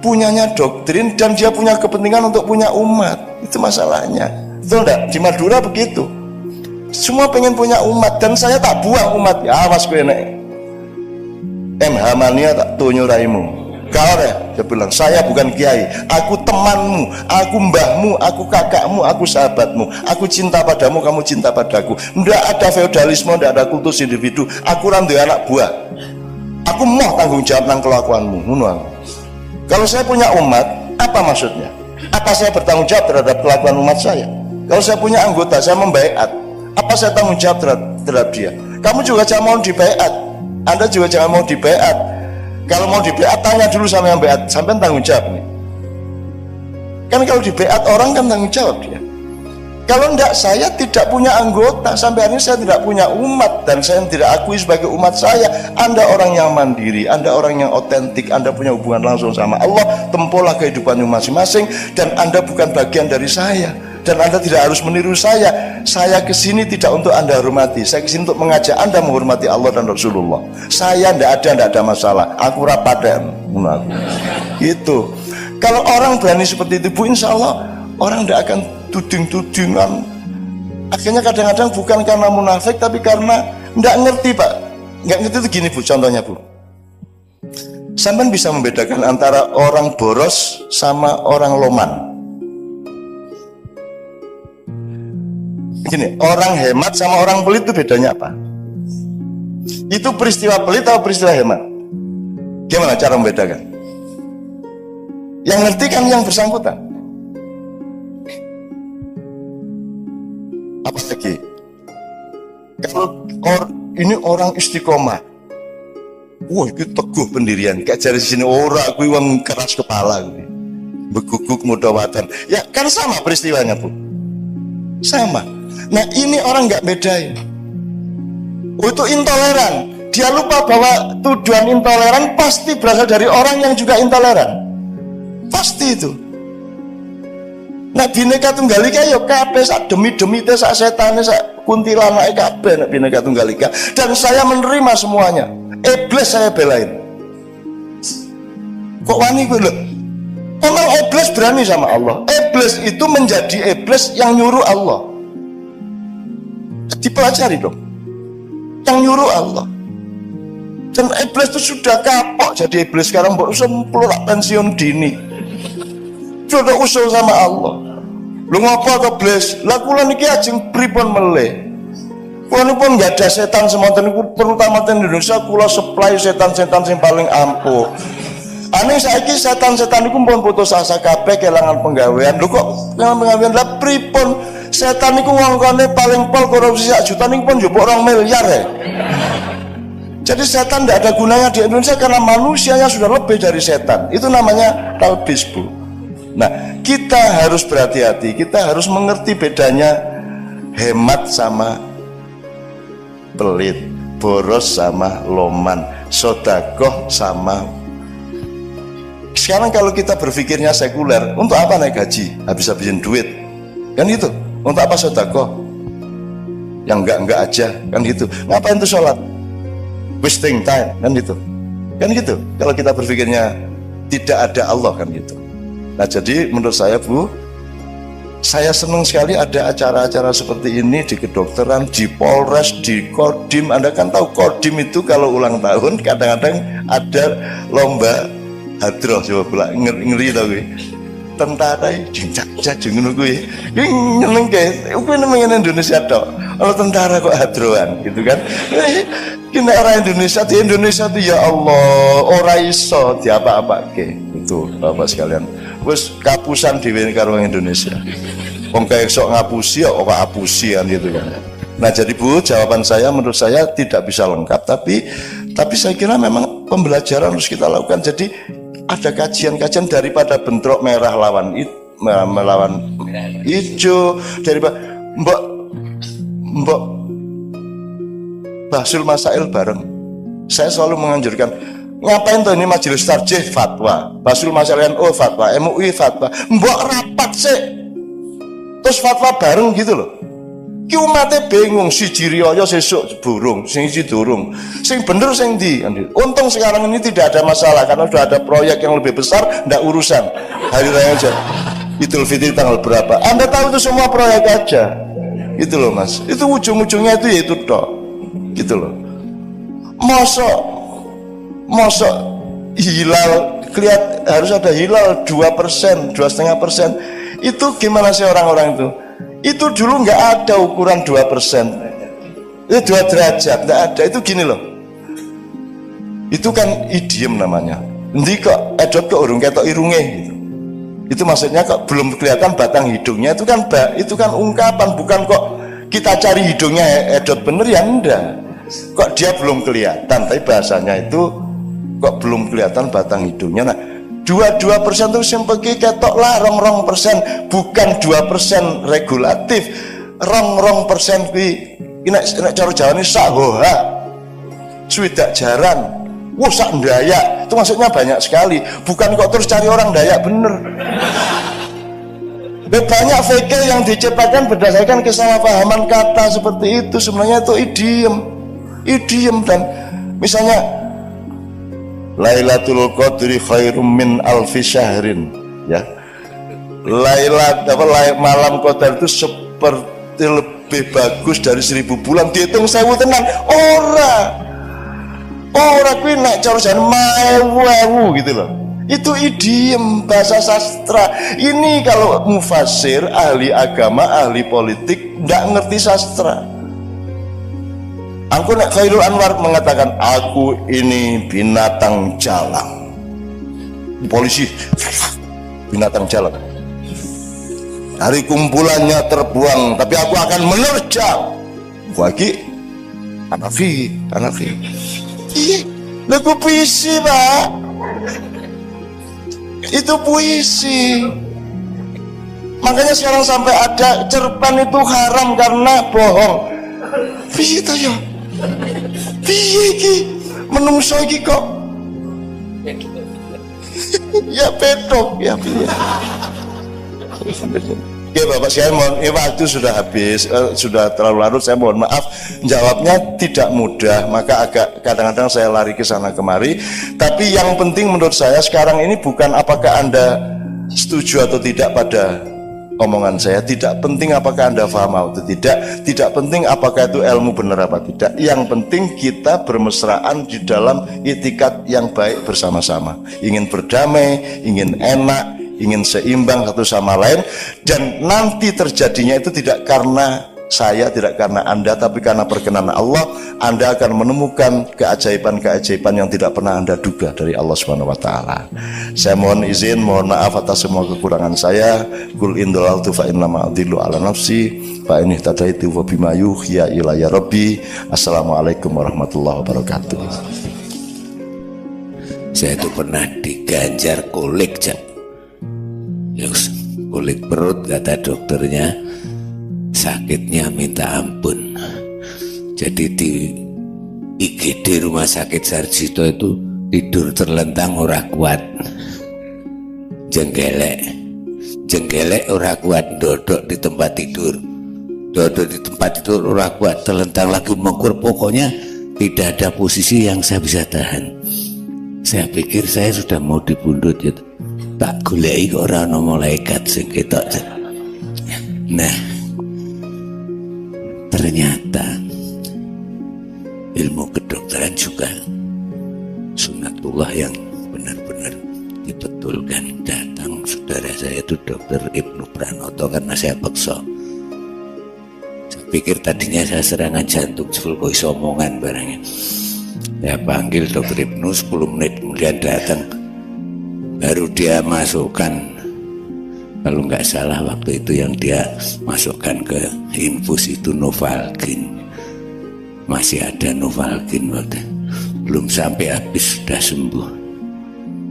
punyanya doktrin dan dia punya kepentingan untuk punya umat. Itu masalahnya. Betul enggak? Di Madura begitu. Semua pengen punya umat dan saya tak buang umat. Ya awas gue nek MH mania tak tunyu raimu. Kau ya, dia bilang, saya bukan kiai, aku temanmu, aku mbahmu, aku kakakmu, aku sahabatmu, aku cinta padamu, kamu cinta padaku. Tidak ada feodalisme, tidak ada kultus individu. Aku randu anak buah. Aku mau tanggung jawab tentang kelakuanmu. Kalau saya punya umat, apa maksudnya? Apa saya bertanggung jawab terhadap kelakuan umat saya? Kalau saya punya anggota, saya membaiat. Apa saya tanggung jawab terhadap dia? Kamu juga jangan mau dibaiat. Anda juga jangan mau dibaiat. Kalau mau di beat tanya dulu sama yang beat, sampai tanggung jawab nih. Kan kalau di beat orang kan tanggung jawab dia. Kalau enggak, saya tidak punya anggota, sampai hari ini saya tidak punya umat dan saya tidak akui sebagai umat saya. Anda orang yang mandiri, Anda orang yang otentik, Anda punya hubungan langsung sama Allah, tempohlah kehidupanmu masing-masing dan Anda bukan bagian dari saya. Dan Anda tidak harus meniru saya. Saya kesini tidak untuk Anda hormati. Saya kesini untuk mengajak Anda menghormati Allah dan Rasulullah. Saya tidak ada masalah. Aku rapaten. Gitu. Kalau orang berani seperti itu, Bu, insya Allah orang tidak akan tuding-tudingan. Akhirnya kadang-kadang bukan karena munafik, tapi karena tidak ngerti, Pak. Nggak ngerti itu gini, Bu. Contohnya, Bu. Sampai bisa membedakan antara orang boros sama orang loman. Gini, orang hemat sama orang pelit itu bedanya apa? Itu peristiwa pelit atau peristiwa hemat? Gimana cara membedakan? Yang ngerti kan yang bersangkutan. Apa lagi? Kalau ini orang istiqomah, wah itu teguh pendirian. Kayak dari sini orang aku yang keras kepala, beguguk mudawatan. Ya kan sama peristiwanya, Bu. Sama. Nah ini orang nggak bedain. Oh, itu intoleran. Dia lupa bahwa tujuan intoleran pasti berasal dari orang yang juga intoleran. Pasti itu. Nah Bhinneka Tunggal Ika ya kabeh sak demi-demi teh sak setane sak kuntilanake kabeh nek Bhinneka Tunggal Ika. Dan saya menerima semuanya. Iblis saya belain. Kok wani kuwi lho? Memang iblis berani sama Allah. Iblis itu menjadi iblis yang nyuruh Allah. Dipelajari dong. Yang nyuruh Allah. Dan iblis itu sudah kapok jadi iblis. Sekarang baru sempurna pensiun dini. Sudah usul sama Allah. Lu ngapa ke iblis? Lah kula niki ajeng pripun meleh. Kula pun nggak ada setan semonten niku, terutama di Indonesia kula supply setan-setan yang paling ampuh. Aneh saiki setan-setan niku pun putus asa kabeh kelangan penggawean. Lho kok kelangan penggawean? Lah pripun? Setan niku wongkone paling pol korupsi sak juta niku pun njupuk 2 miliar ya. Jadi setan tidak ada gunanya di Indonesia karena manusianya sudah lebih dari setan. Itu namanya talbis, Bu. Nah, kita harus berhati-hati. Kita harus mengerti bedanya hemat sama pelit, boros sama loman, sodakoh sama. Sekarang kalau kita berpikirnya sekuler, untuk apa naik gaji? Habis-habisin duit, kan gitu. Untuk apa sodakoh? Yang enggak aja, kan gitu. Ngapain tuh sholat? Wasting time, kan gitu. Kan gitu. Kalau kita berpikirnya tidak ada Allah, kan gitu. Nah jadi menurut saya, Bu, Saya senang sekali ada acara-acara seperti ini di kedokteran, di Polres, di Kodim. Anda kan tahu Kodim itu kalau ulang tahun kadang-kadang ada lomba hadroh, coba pula ngeri tau gue. Tentara cincak ngono kuwi. Ki nyenengke, kuwi nang Indonesia tok. Kalau tentara kok hadroan gitu kan. Ki nek orang Indonesia di Indonesia tuh ya Allah, ora iso diapa-apake. Itu Bapak sekalian. Wis kapusan dhewe karo Indonesia. Wong kaya sok ngapusi ya kok apusian gitu kan. Nah, jadi Bu, jawaban saya menurut saya tidak bisa lengkap, tapi saya kira memang pembelajaran harus kita lakukan. Jadi ada kajian-kajian daripada bentrok merah melawan hijau, daripada Mbok Basul Masail bareng. Saya selalu menganjurkan, ngapain tuh ini majelis tarjih fatwa, Basul Masail NU fatwa, MUI fatwa, mbok rapat sih, terus fatwa bareng gitu loh. Ki umatnya bingung, si Jirioyo sesuk burung, sing durung, sing bener sing di. Untung sekarang ini tidak ada masalah karena sudah ada proyek yang lebih besar, ndak urusan hari raya aja. Idul Fitri tanggal berapa? Anda tahu itu semua proyek aja, gitu loh Mas. Itu ujung-ujungnya itu ya itu toh, gitu loh. Mosok hilal harus ada hilal 2%, 2,5%. Itu gimana sih orang-orang itu? Itu dulu nggak ada ukuran 2%, itu 2 derajat, nggak ada. Itu gini loh, itu kan idiom namanya. Nanti kok edot kok urung ketok irunge gitu. Itu maksudnya kok belum kelihatan batang hidungnya. Itu kan ungkapan, bukan kok kita cari hidungnya edot bener ya enggak. Kok dia belum kelihatan, tapi bahasanya itu kok belum kelihatan batang hidungnya. Nah, 2% itu sempeki ketok lah, 2%, bukan 2% regulatif. 2% kuwi nek cara Jawa ini sahoha, swidak jaran, sak Dayak. Itu maksudnya banyak sekali. Bukan kok terus cari orang Dayak bener. Banyak fikih yang diciptakan berdasarkan kesalahpahaman kata seperti itu. Sebenarnya itu idiom dan misalnya Lailatul Qadri khairum min alfi syahrin, ya. Malam Qadar itu seperti lebih bagus dari 1000 bulan. Dihitung 1000 tenan. Ora kuwi nek cara jan maewu gitu loh. Itu idiom bahasa sastra. Ini kalau mufasir, ahli agama, ahli politik ndak ngerti sastra. Aku nek Khairul Anwar mengatakan aku ini binatang jalang. Polisi binatang jalang. Hari kumpulannya terbuang, tapi aku akan menerjang. Bagi Hanafi. Iya, lagu puisi Pak. Itu puisi. Makanya sekarang sampai ada cerpen itu haram karena bohong. Piye ta ya? Piye iki? Menungso iki kok ya pedok ya piye? Ya Bapak, saya mohon, waktu sudah habis, sudah terlalu larut, saya mohon maaf, jawabnya tidak mudah, maka agak kadang-kadang saya lari ke sana kemari. Tapi yang penting menurut saya sekarang ini bukan apakah Anda setuju atau tidak pada omongan saya, tidak penting apakah Anda paham atau tidak penting apakah itu ilmu benar apa tidak. Yang penting kita bermesraan di dalam itikat yang baik bersama-sama, ingin berdamai, ingin enak, ingin seimbang satu sama lain. Dan nanti terjadinya itu tidak karena saya, tidak karena Anda, tapi karena perkenan Allah. Anda akan menemukan keajaiban-keajaiban yang tidak pernah Anda duga dari Allah Subhanahu wa taala. Saya mohon izin, mohon maaf atas semua kekurangan saya. Qul in dalaltu fa innama adillu ala nafsi fa in ihtadaitu wa bima yuhya ilayya rabbi. Assalamualaikum warahmatullahi wabarakatuh. Saya itu pernah diganjar kolik, kulit perut, kata dokternya sakitnya minta ampun. Jadi di IGD Rumah Sakit Sarjito itu tidur terlentang ora kuat, jenggelek ora kuat, dodok di tempat tidur ora kuat, terlentang lagi mengkur. Pokoknya tidak ada posisi yang saya bisa tahan. Saya pikir saya sudah mau dibundut gitu. Tak goleki kok ora ana malaikat sing ketok. Nah, ternyata ilmu kedokteran juga sunatullah yang benar-benar dibetulkan. Datang saudara saya itu Dokter Ibnu Pranoto karena saya paksa. Saya pikir tadinya saya serangan jantung, full voice omongan barangnya. Saya panggil Dokter Ibnu, 10 menit kemudian datang. Baru dia masukkan, kalau nggak salah waktu itu yang dia masukkan ke infus itu Novalgin. Masih ada Novalgin waktu belum sampai habis sudah sembuh.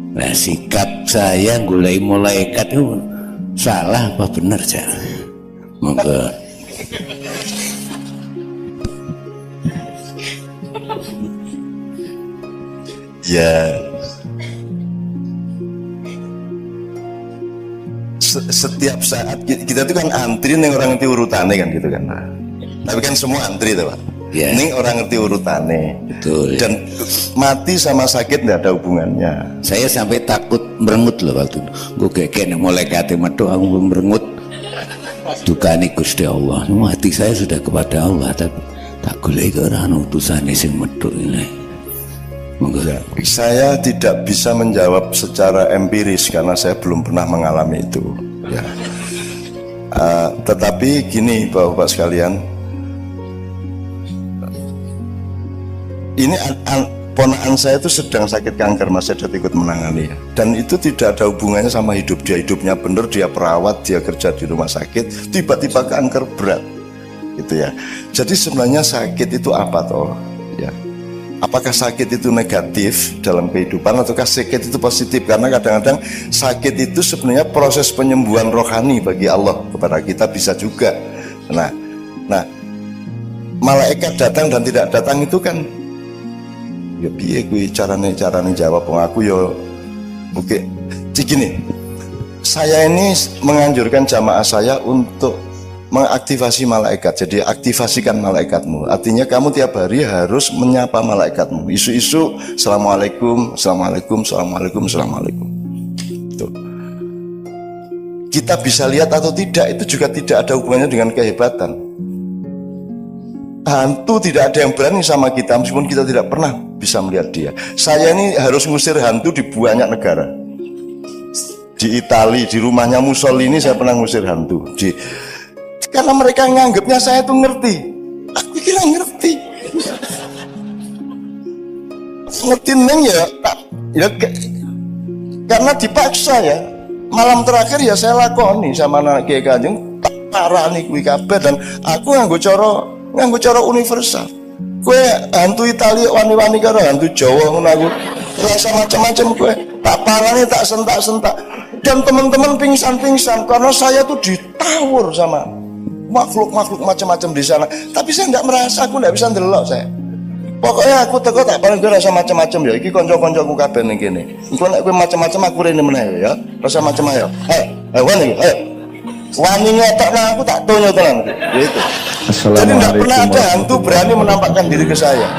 Nah, sikap saya mulai malaikat itu salah apa benar ya? Monggo. Ya, setiap saat kita itu kan antri nih, orang ngerti urutannya kan gitu kan. Tapi kan semua antri tuh Pak. Ya. Ini orang ngerti urutannya. Betul. Dan mati sama sakit tidak ada hubungannya. Saya sampai takut merengut loh waktu itu. Gue kayak mulai kate metu aku merengut. Dukani Gusti Allah. Hati saya sudah kepada Allah, tapi tak golek ora ana utusane sing metu ini. Monggo. Saya tidak bisa menjawab secara empiris karena saya belum pernah mengalami itu. Ya. Tetapi gini Bapak-Bapak sekalian, ini ponakan saya itu sedang sakit kanker, Mas, saya ikut menangani ya. Dan itu tidak ada hubungannya sama hidup dia. Hidupnya bener, dia perawat, dia kerja di rumah sakit, tiba-tiba kanker berat gitu ya. Jadi sebenarnya sakit itu apa toh ya? Apakah sakit itu negatif dalam kehidupan ataukah sakit itu positif? Karena kadang-kadang sakit itu sebenarnya proses penyembuhan rohani bagi Allah kepada kita, bisa juga. Nah, malaikat datang dan tidak datang itu kan ya piye kuwi carane jawab wong aku ya oke. Gini, saya ini menganjurkan jamaah saya untuk mengaktifasi malaikat. Jadi aktivasikan malaikatmu. Artinya kamu tiap hari harus menyapa malaikatmu. Isu-isu assalamualaikum, assalamualaikum, assalamualaikum, assalamualaikum. Tuh. Kita bisa lihat atau tidak itu juga tidak ada hubungannya dengan kehebatan. Hantu tidak ada yang berani sama kita meskipun kita tidak pernah bisa melihat dia. Saya ini harus ngusir hantu di banyak negara. Di Italia, di rumahnya Mussolini saya pernah ngusir hantu. Karena mereka nganggapnya saya tuh ngerti. Aku kira ngerti. Ngerti neng ya, karena dipaksa ya. Malam terakhir ya saya lakoni sama anak Kiai Kanjeng, tak parani kuwi kabeh dan aku nganggo cara universal. Kue hantu Italia wani-wani karo hantu Jawa ngono aku. Rasa macam-macam kue, tak parani, tak sentak-sentak. Dan teman-teman pingsan-pingsan karena saya tuh ditawur sama makhluk-makhluk macam-macam di sana. Tapi saya nggak merasa, aku nggak bisa ndelok saya. Pokoknya aku teko tak paling gue rasa macam-macam ya. Iki konco-koncoku kabeh ning kene. Engko nek kowe macam-macam aku rene meneh ya. Rasa macam ayo. Ayo wani, ayo. Wani ngetok nang aku tak tonyo tenan. Gitu. Jadi nggak pernah ada hantu berani menampakkan diri ke saya.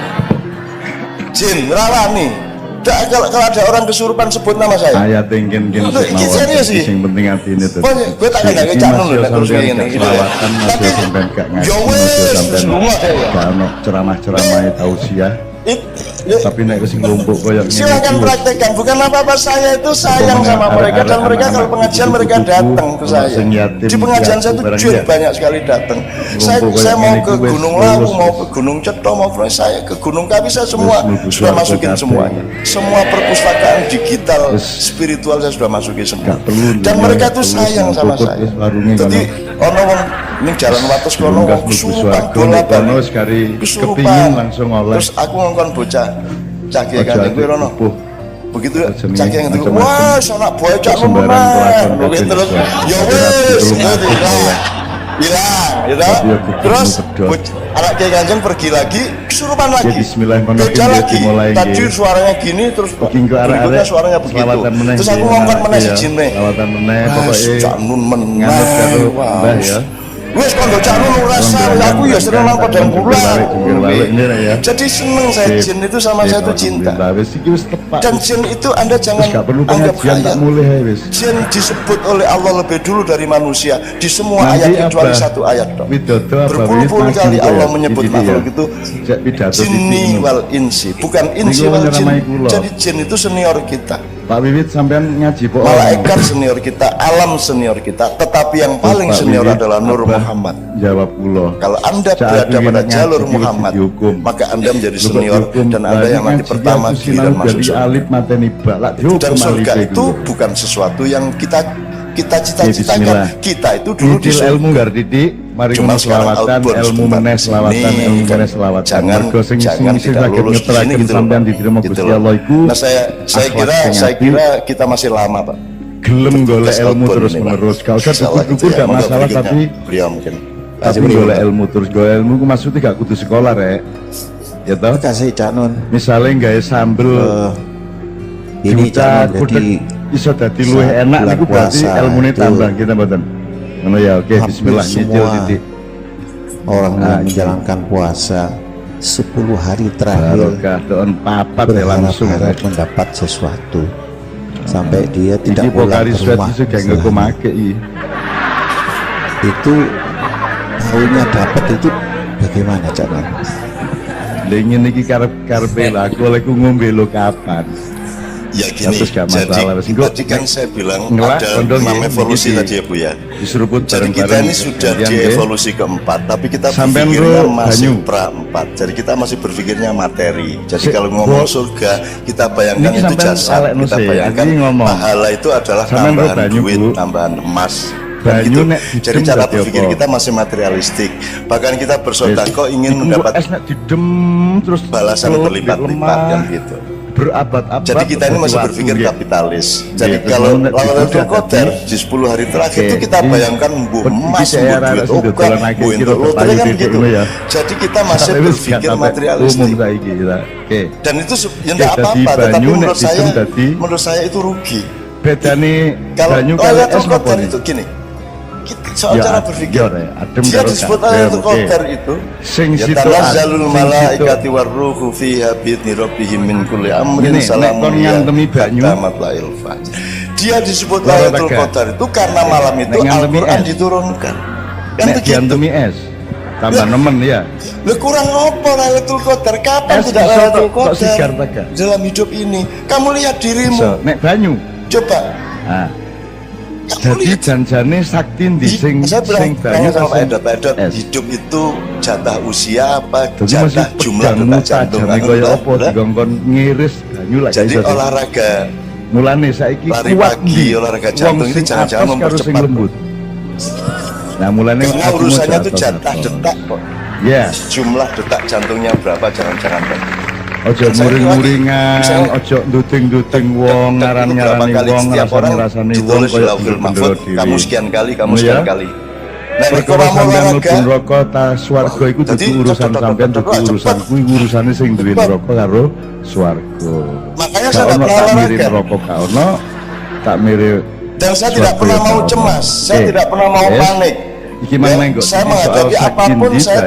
Jin rawani. Kalau ada orang kesurupan sebut nama saya. Ayat tingkin serius sih. Yang penting hati ini tuh. Gue tak ada kecak nol terus begini. Tapi semua kalau ceramah-ceramah tausiah. Tapi naik kesing lumpuk koyak ini. Silakan praktekkan. Bukan apa-apa, saya itu sayang sama mereka dan mereka kalau pengajian mereka datang ke saya. Di pengajian saya itu banyak sekali datang. Saya mau ke Gunung Lawu, mau ke Gunung Ceto, mau ke saya ke Gunung Kawi, saya semua sudah masukin semuanya. Semua perpustakaan digital spiritual saya sudah masukin semua. Dan mereka itu sayang sama saya. Jadi ono wong ning jalan wates kono kesurupan bola-bola kesurupan langsung oleh. Terus aku ngongkon bocah cah Kiai Kanjeng kuwi rono. Begitu cah Kiai Kanjeng, wah anak bocah lumayan. Begitu terus ya wis hilang gitu. Terus anak Kiai Kanjeng pergi lagi kesurupan lagi. Beda lagi. Tadi suaranya gini terus berikutnya suaranya begitu. Terus aku ngongkon meneh si jine. Lawatan meneh pokoknya cak nun meneh. Mbah ya. Wes kondo cak nu rasa aku ya seneng nang padang bulan. Jadi seneng saya jin itu sama saya itu cinta. Dan jin itu Anda jangan anggap hayal. Jin disebut oleh Allah lebih dulu dari manusia di semua ayat kecuali satu ayat dong. Berpuluh-puluh kali Allah menyebut makhluk itu jinni wal insi, bukan insi wal jin. Jadi jin itu senior kita. Pak Wiwit sampean ngaji po. Malaikat senior kita, alam senior kita, tetapi yang paling senior adalah Nur Muhammad. Jawab kula. Kalau Anda berada pada jalur Muhammad, maka Anda menjadi senior dan Anda yang nanti pertama giliran masuk surga. Dan surga itu bukan sesuatu yang kita cita-citakan. Kita itu dulu di ilmu gar didik, mari selawatan, ilmu meneh selawatan, ilmu meneh selawatan. Jangan tidak lulus di sini gitu sampean diterima Gusti Allah iku. Nah saya kira kita masih lama, Pak. Gelem golek ilmu terus menerus. Kalau duku gak masalah tapi beliau mungkin. Tapi golek ilmu terus, golek ilmu ku maksudnya gak kudu sekolah rek. Ya toh? Kasih Cak Nun. Misalnya gawe sambel ini Cak Nun jadi iso dadi luwih enak niku berarti ilmune tambah kita mboten. Ngono ya, oke bismillah nyicil titik. Orang yang menjalankan puasa 10 hari terakhir langsung mendapat sesuatu sampai dia tidak pulang ke rumah. Itu tahunya dapat itu bagaimana Cak Nun? Ingin iki karep-karepe lah, aku oleh ngombe lo kapan? Ya gini, tadi kan saya bilang ada 6 evolusi tadi ya Bu ya. Jadi kita ini sudah di evolusi keempat, tapi kita berpikirnya masih pra-4. Jadi kita masih berpikirnya materi. Jadi kalau ngomong surga, kita bayangkan itu jasad, kita bayangkan pahala itu adalah tambahan duit, tambahan emas. Gitu. Jadi cara berpikir kita masih materialistik. Bahkan kita bersedekah ingin mendapat balasan berlipat-lipat kan gitu. Berabad-abad. Jadi kita ini masih berpikir kapitalis. Jadi kalau Lailatul Qadar di 10 hari terakhir itu kita bayangkan emas, duit obat, lotre kan begitu. Jadi kita masih berpikir materialistik. Dan itu ya tidak apa-apa, tetapi menurut saya itu rugi. Bedane kalau Lailatul Qadar itu gini. Soal cara berpikir dia disebut Lailatul Qadar itu tanazzalul malaikati warruhu fiha bi'izni rabbihim min kulli amrin salamun tamat lail fajr. Dia disebut Lailatul Qadar itu karena malam itu Al-Qur'an diturunkan. Kan begitu. Tambah nemen ya. Lu kurang apa Lailatul Qadar? Kapan tidak Lailatul Qadar dalam hidup ini? Kamu lihat dirimu. Nek banyu. Coba. Jadi janjane sakti di sing banyak sama Edot hidup itu jatah usia apa jatah jumlah detak jantung kaya apa digongkon ngiris banyu lak jadi olahraga mulane saiki lari pagi olahraga jantung ini jangan-jangan mempercepat lembut. Nah mulane urusannya itu jatah detak kok ya jumlah detak jantungnya berapa jangan-jangan ojo muring-muringan, ojo nduting-nduting wong, ngaran-ngarani wong, ngrasani wong koyo Mahfud, kamu sekian kali, kamu sekian kali. Nah, perkara sampean mlebu neraka ta swarga iku dudu urusan sampean, dudu urusan kuwi urusane sing duwe neraka karo swarga. Makanya saya enggak pernah olahraga. Neraka ka ono, tak mirip. Dan saya tidak pernah mau cemas, saya tidak pernah mau panik. Iki maneh kok. Saya menghadapi apapun saya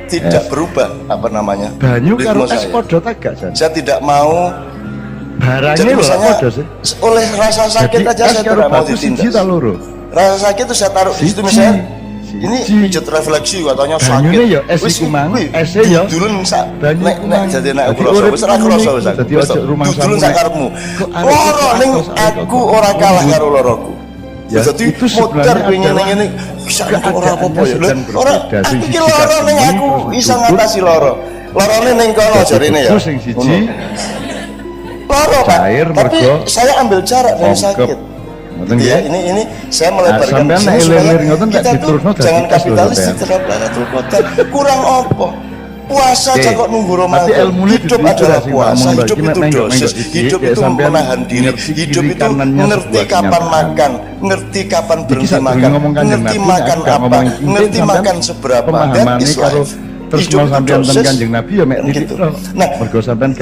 tidak berubah apa namanya banyu karo es podo tak gak saya tidak mau barangnya podo sih oleh rasa sakit aja saya tidak mau ditindas rasa sakit itu saya taruh di situ misalnya ini pijat refleksi katanya sakit banyunya ya es iku mang esnya ya dulun banyu jadi naik kroso wis ra kroso wis dulun sakarepmu loro ning aku ora kalah karo loroku ya jadi modar pengen bisa ora apa-apa ya ora aku iki loro ning aku iso ngatasi loro lorone ning kono jarine ya sing siji loro Pak tapi saya ambil jarak dari sakit ya ini saya melebarkan kita tuh jangan kapitalis terhadap Lailatul Qadar kurang apa puasa aja kok nunggu Ramadan hidup adalah puasa hidup itu dosis hidup itu menahan diri hidup itu ngerti kapan makan ngerti kapan berhenti makan ngerti makan apa ngerti makan seberapa that is life hidup itu dosis gitu nah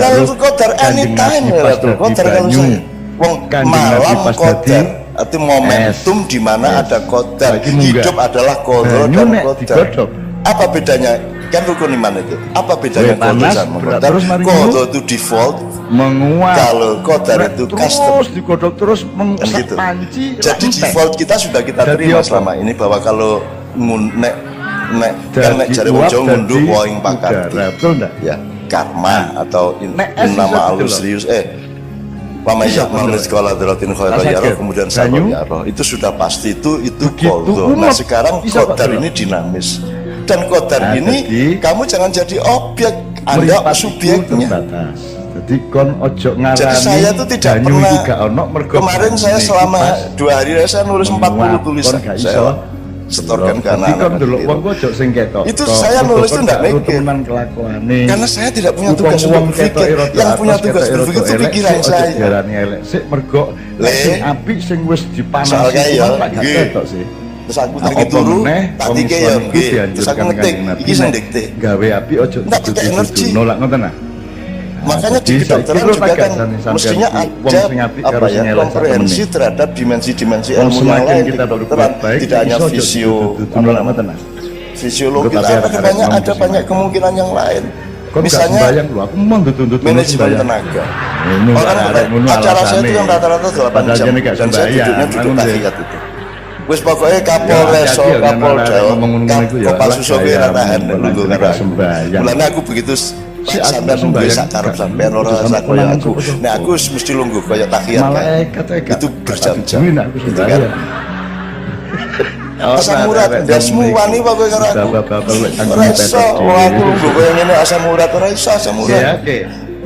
Lailatul Qadar anytime Lailatul Qadar kalau saya wong malam Qadar Itu momentum di mana ada qadar. Lagi munggah. Hidup adalah qadar Banyu dan nek qadar. digodhog. Apa bedanya? Kan rukun iman itu. Apa bedanya Weh, qadar panas, sama berat, qadar? terus mari Qadar itu default, menguap. kalau qadar Berat, itu custom. terus digodhog terus Kan mengusap gitu. panci. Jadi rantai. default kita sudah kita Jadi terima apa? selama ini bahwa kalau nek kan nek jare wong uap, Jawa ngunduh jadi woing pakarti. udara, betul enggak? Ya, karma atau Nek es nama bisa alus gitu serius Pamaya Bisa, manulis betul. sekolah daratin khairan Rasa ya sakit. kemudian Banyu. sabar ya roh. Itu sudah pasti itu Begitu qadar. Nah, umat sekarang bisa, Pak, qadar Doro. ini dinamis. Dan qadar Nah, ini jadi- kamu jangan jadi objek, Anda Meripat itu subjeknya. terbatas. Jadi kon ojo ngarani. Jadi saya tuh tidak banyu pernah itu gak ono mergo kemarin banyu saya itu selama pas 2 hari saya nulis 40 menguap, tulisan. kon gak Saya iso setorkan ke Jadi kon anak-anak. delok wong ku ojo sing ketok. Itu saya nulis tuh nggak mikir. Temenan kelakuane. Karena saya tidak punya Wong- tugas wong untuk berpikir. ketok rada Yang atas, punya tugas ketok rada berpikir itu elek, pikiran sik ojo saya. diarani elek. Sik mergo Le. sing apik sing wis dipanasi Soalnya ya, cuman tak gak nggih. ketok sih. Terus aku Nah, tadi apa turu, meneh, tak wong tike Islam ya iku nggih. Terus aku dianjurkan ngetik, Kanjeng Nabi iki sing nek dikte. gawe api ojo Nggak pakai energi. nolak ngoten nah. Makanya di Jadi kedokteran saiki juga lho kan sampean mestinya iki, wong ada sing apik apa karo ya sing elek komprehensi sak terhadap dimensi-dimensi Wong ilmu yang semakin lain di kita kedokteran, berbuat baik, tidak hanya iso aja fisio, duduk nolak ngoten nah. fisiologi, Tapi tapi arek-arek banyak ngomong ada sing banyak lain. kemungkinan yang lain. Kon gak Misalnya sembayang lho, aku mau tuntut manajemen tenaga. Orang acara saya itu kan rata-rata 8 jam dan saya duduknya duduk tahiyat itu. Wis pokoknya Kapolres, hati-hati ya, Kapolda, karena ngomong-ngomong itu ya, Kopal alah, Susowi gaya, ratahan ngomong nunggu itu karena gak sembahyang. mulanya aku begitu Si sampai aku nunggu sembahyang, sak karep gak- sampean ora gak rasa sampai koyo nangis, aku. kok. Nah aku mesti nunggu koyo tahiyat kan. Malaikat Itu berjam-jam. aku Gitu sembahyang. kan. Asam urat ndasmu wani apa kowe karo aku. Ora iso, wong aku nunggu koyo ngene asam urat ora iso asam Ya, urat. oke.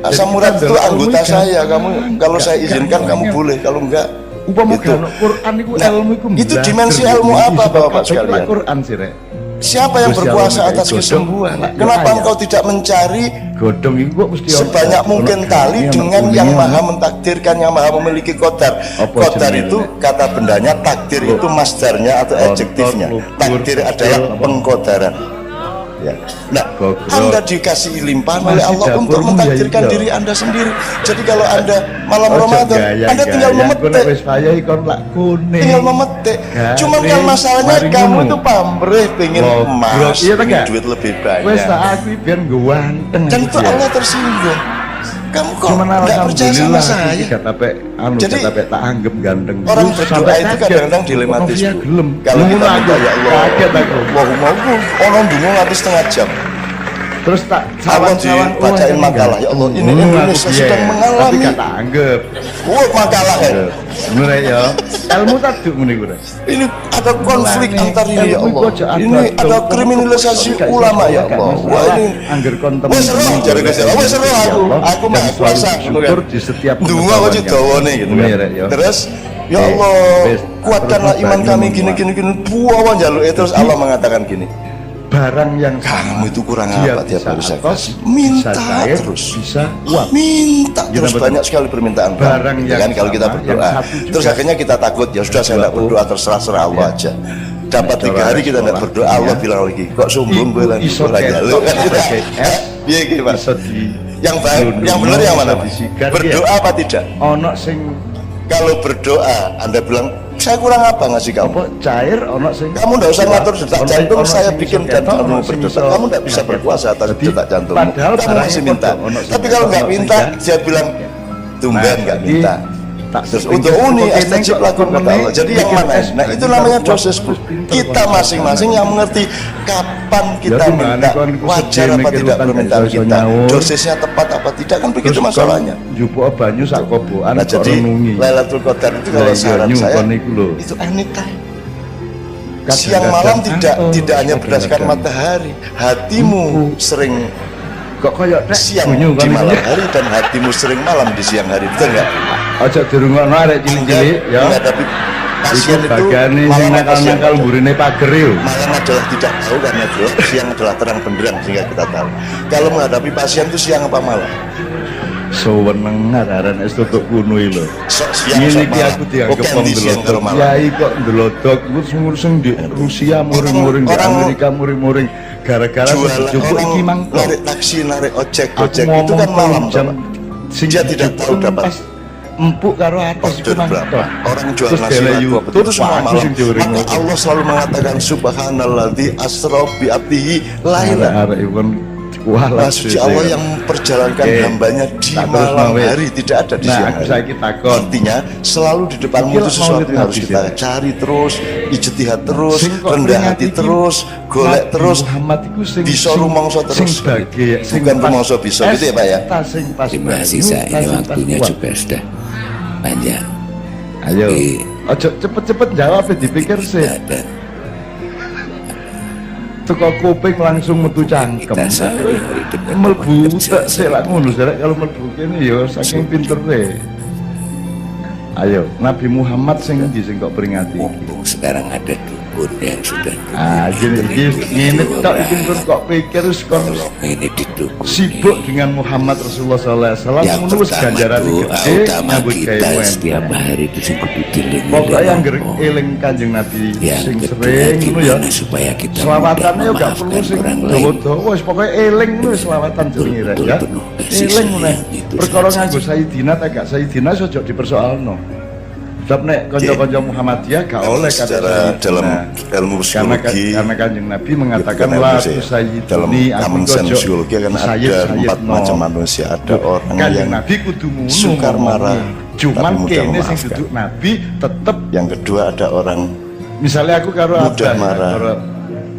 Asam urat itu anggota saya. Kamu kalau saya izinkan kamu boleh, kalau enggak Upama itu. kan Quran iku Nah, ilmu iku itu belajar. dimensi ilmu Iki apa, sebab Bapak kabeh sekalian? Quran sih rek. Siapa yang Gusti berkuasa Allah atas godhong, kesembuhan? lak yo Kenapa ayat. engkau tidak mencari Godhong iku kok mesti sebanyak mungkin tali dengan yang maha mentakdirkan, yang maha memiliki qadar. Apa Qadar jenenge? itu kata bendanya, takdir itu masdarnya atau adjektifnya. Takdir adalah pengqadaran. Ya. Nah, Goblok. Anda dikasih limpahan oleh Masih Allah untuk dapurmu mentakdirkan ya, iya. diri Anda sendiri. Jadi kalau Anda malam Ojo Ramadan, gaya, Anda tinggal gaya. Aku nek memetik. wis payah ikon lak kuning. Tinggal memetik. Garing, Cuman kan masalahnya mari kamu ngono. itu pamrih pengen Goblok. emas, Iya, pengen enggak? duit lebih Wes banyak. tak aku biar ganteng. Dan aku itu dia. Allah tersinggung. Kamu kok Cuman nggak percaya sama alhamdulillah saya? iki gak tape Jadi, tak anggap ganteng. Orang Terus berdoa sampai itu kaget. kadang-kadang dilematis. Kok dia Bu. gelem. Kalau kita Ngono minta aku, ya Allah, kaget aku. Allahumma aku orang dungu nganti setengah jam. Terus tak Allah sawan-sawan dibacain makalah, ya Allah, ini Indonesia sedang mengalami. Tapi gak tak anggap. Makalah ya. Bener ya. Ilmu tak duk ngene iku. Ini ada konflik antar ini ya Ilmu Allah. iku aja Ini ada adil. kriminalisasi Gak iso ulama ya gak Allah. masalah. Wah ini Angger kon temen. wes seru, jare Gusti Allah, wes seru aku. Aku Dan mah selalu puasa bersyukur di setiap Dungu pengetahuan aja yang- dawane gitu kan. Iya, Rek, ya. Terus ya Oke, Allah, wes, kuatkanlah terus iman banyu kami menguat. gini buawan jaluk terus Allah mengatakan gini. Barang yang Kamu itu kurang dia apa tiap bisa hari saya atas, kasih? Minta bisa cair, terus. bisa uap. Minta Gitu, terus betul. banyak sekali permintaan Barang kamu. Ya yang kan kalau kita sama, berdoa yang satu juga. terus akhirnya kita takut ya sudah saya tidak berdoa terserah Allah aja. Dapat 3 hari kita tidak berdoa Allah bilang lagi kok sombong gue lagi iso gue lagi ketok kan sebagai F, iya gitu Pak. iso di Yang baik, yang benar yang mana Pak? disikat, Berdoa apa tidak? ono sing Kalau berdoa Anda bilang saya kurang apa ngasih kamu? apa cair ono sing Kamu tidak usah ngatur detak Ono- jantung, ono saya sing bikin iso jantung ketok, kamu ono sing berdetak. iso Kamu tidak bisa ketok. berkuasa atas Jadi, detak jantung. padahal Kamu barang masih yang minta. ono sing Tapi kalau ketok, nggak ono sing minta, enggak. dia bilang tumben nggak Jadi, minta. tak Terus sepingkir untuk uni seperti astajib neng, lakum kok kata Allah. Jadi yang bikin mana? es, Nah itu namanya wah, dosisku. pinter Kita kok. masing-masing yang mengerti kapan kita Jadi mana minta, kon ku wajar sedih apa mikir tidak utang permintaan gak iso kita, nyaur. dosisnya tepat apa tidak kan begitu Terus masalahnya. kon njupuk banyu sak kobokan Nah kok jadi renungi. Lailatul Qadar itu Lah kalau iya, saran saya nyumpon iku lho. itu anytime. Kadang-kadang Siang malam tidak antum, tidak hanya berdasarkan kadang-kadang. matahari, hatimu sering Kok koyo nek siang bunyu di kan malam iki. hari dan hatimu sering malam di siang hari, betul nggak? Aja dirungokno arek cilik-cilik ya. Menghadapi pasien Iku itu bagane sing malam apa siang? nakal-nakal burine pager yo. Malam adalah tidak tahu karena bro, siang adalah terang benderang sehingga kita tahu. Kalau menghadapi pasien itu siang apa malam? Seweneng arek es tutuk kuno iki lho. Siang Ini sama ki aku dianggap Oke, wong di siang kalau delodok. malam. Yai kok delodok ngurus-ngurusin di Rusia muring-muring di orang- Amerika muring-muring gara-gara Jualan jupuk orang iki mangkok. narik taksi, narik ojek, Aku ojek itu ngomong kan malam jam Bapak. sing Dia tidak tahu dapat empuk karo atas iku Order berapa? mantap. Orang jual Terus nasi dele laku apa YouTube, itu semua waduh, malam. sing diuring Maka ngono. Allah selalu mengatakan subhanalladzi asra bi abdihi lailan. Arek iku kan kualat. Maha suci Allah yang memperjalankan Oke. hambanya di Tak terus malam mau, wes. hari, tidak ada di Nah, siang aku hari. saiki takon. Artinya selalu di depanmu Iki itu lak sesuatu maulid yang harus Nabi kita sih. cari terus, ijtihad terus, Sing kok rendah peringati hati iki, terus, golek Nabi terus, Muhammad iku sing bisa rumangsa terus. sing bage, sing Bukan pas rumangsa bisa, gitu ya, Pak, ya? tas sing pas Terima kasih banyu, saya, tas ini sing pas waktunya kuat. juga sudah panjang. Ayo, Oke. ojo cepet-cepet jawab ya, dipikir sih. Ada Teko kuping langsung metu cangkem. kita sehari dengan Melbu kerja tak sih lah ngono Zarek, kalau melbu kene ya saking pintere. Ayo, Nabi Muhammad sing endi sing kok peringati? mumpung sekarang ada dukun yang sudah Ah, jadi ngene tok iki pun kok pikir wis kon tolong ini didukung. sibuk dengan Muhammad Rasulullah sallallahu alaihi wasallam Yang ngono wis pertama ganjaran doa gede utama nyambut kita gawe. setiap hari itu sing kudu dieling Pokoknya oleh yang gerek Allah. eling Kanjeng Nabi Yang sing kedua sering ngono ya. gimana supaya kita Selawatannya mudah ya gak perlu memaafkan sing orang lain. dawa-dawa wis pokoke eling ngono wis selawatan jenenge rek ya. Penuh kasih Eling ngono. sayang, itu Perkara saja. nganggo Sayyidina tak gak Sayyidina ojo dipersoalno. Sebab nek kanca-kanca Muhammadiyah gak oleh kata secara Sayyidina. dalam ilmu psikologi Karena Kanjeng Nabi mengatakan bukan ilmu la sih, tusayyiduni dalam common sense psikologi kan ada 4 macam manusia. Ada orang Kanjeng yang Nabi kudu ngono sukar marah, cuman tapi mudah kene sing memaafkan. duduk Nabi tetep yang kedua ada orang misalnya aku karo Mudah Abah, marah. karo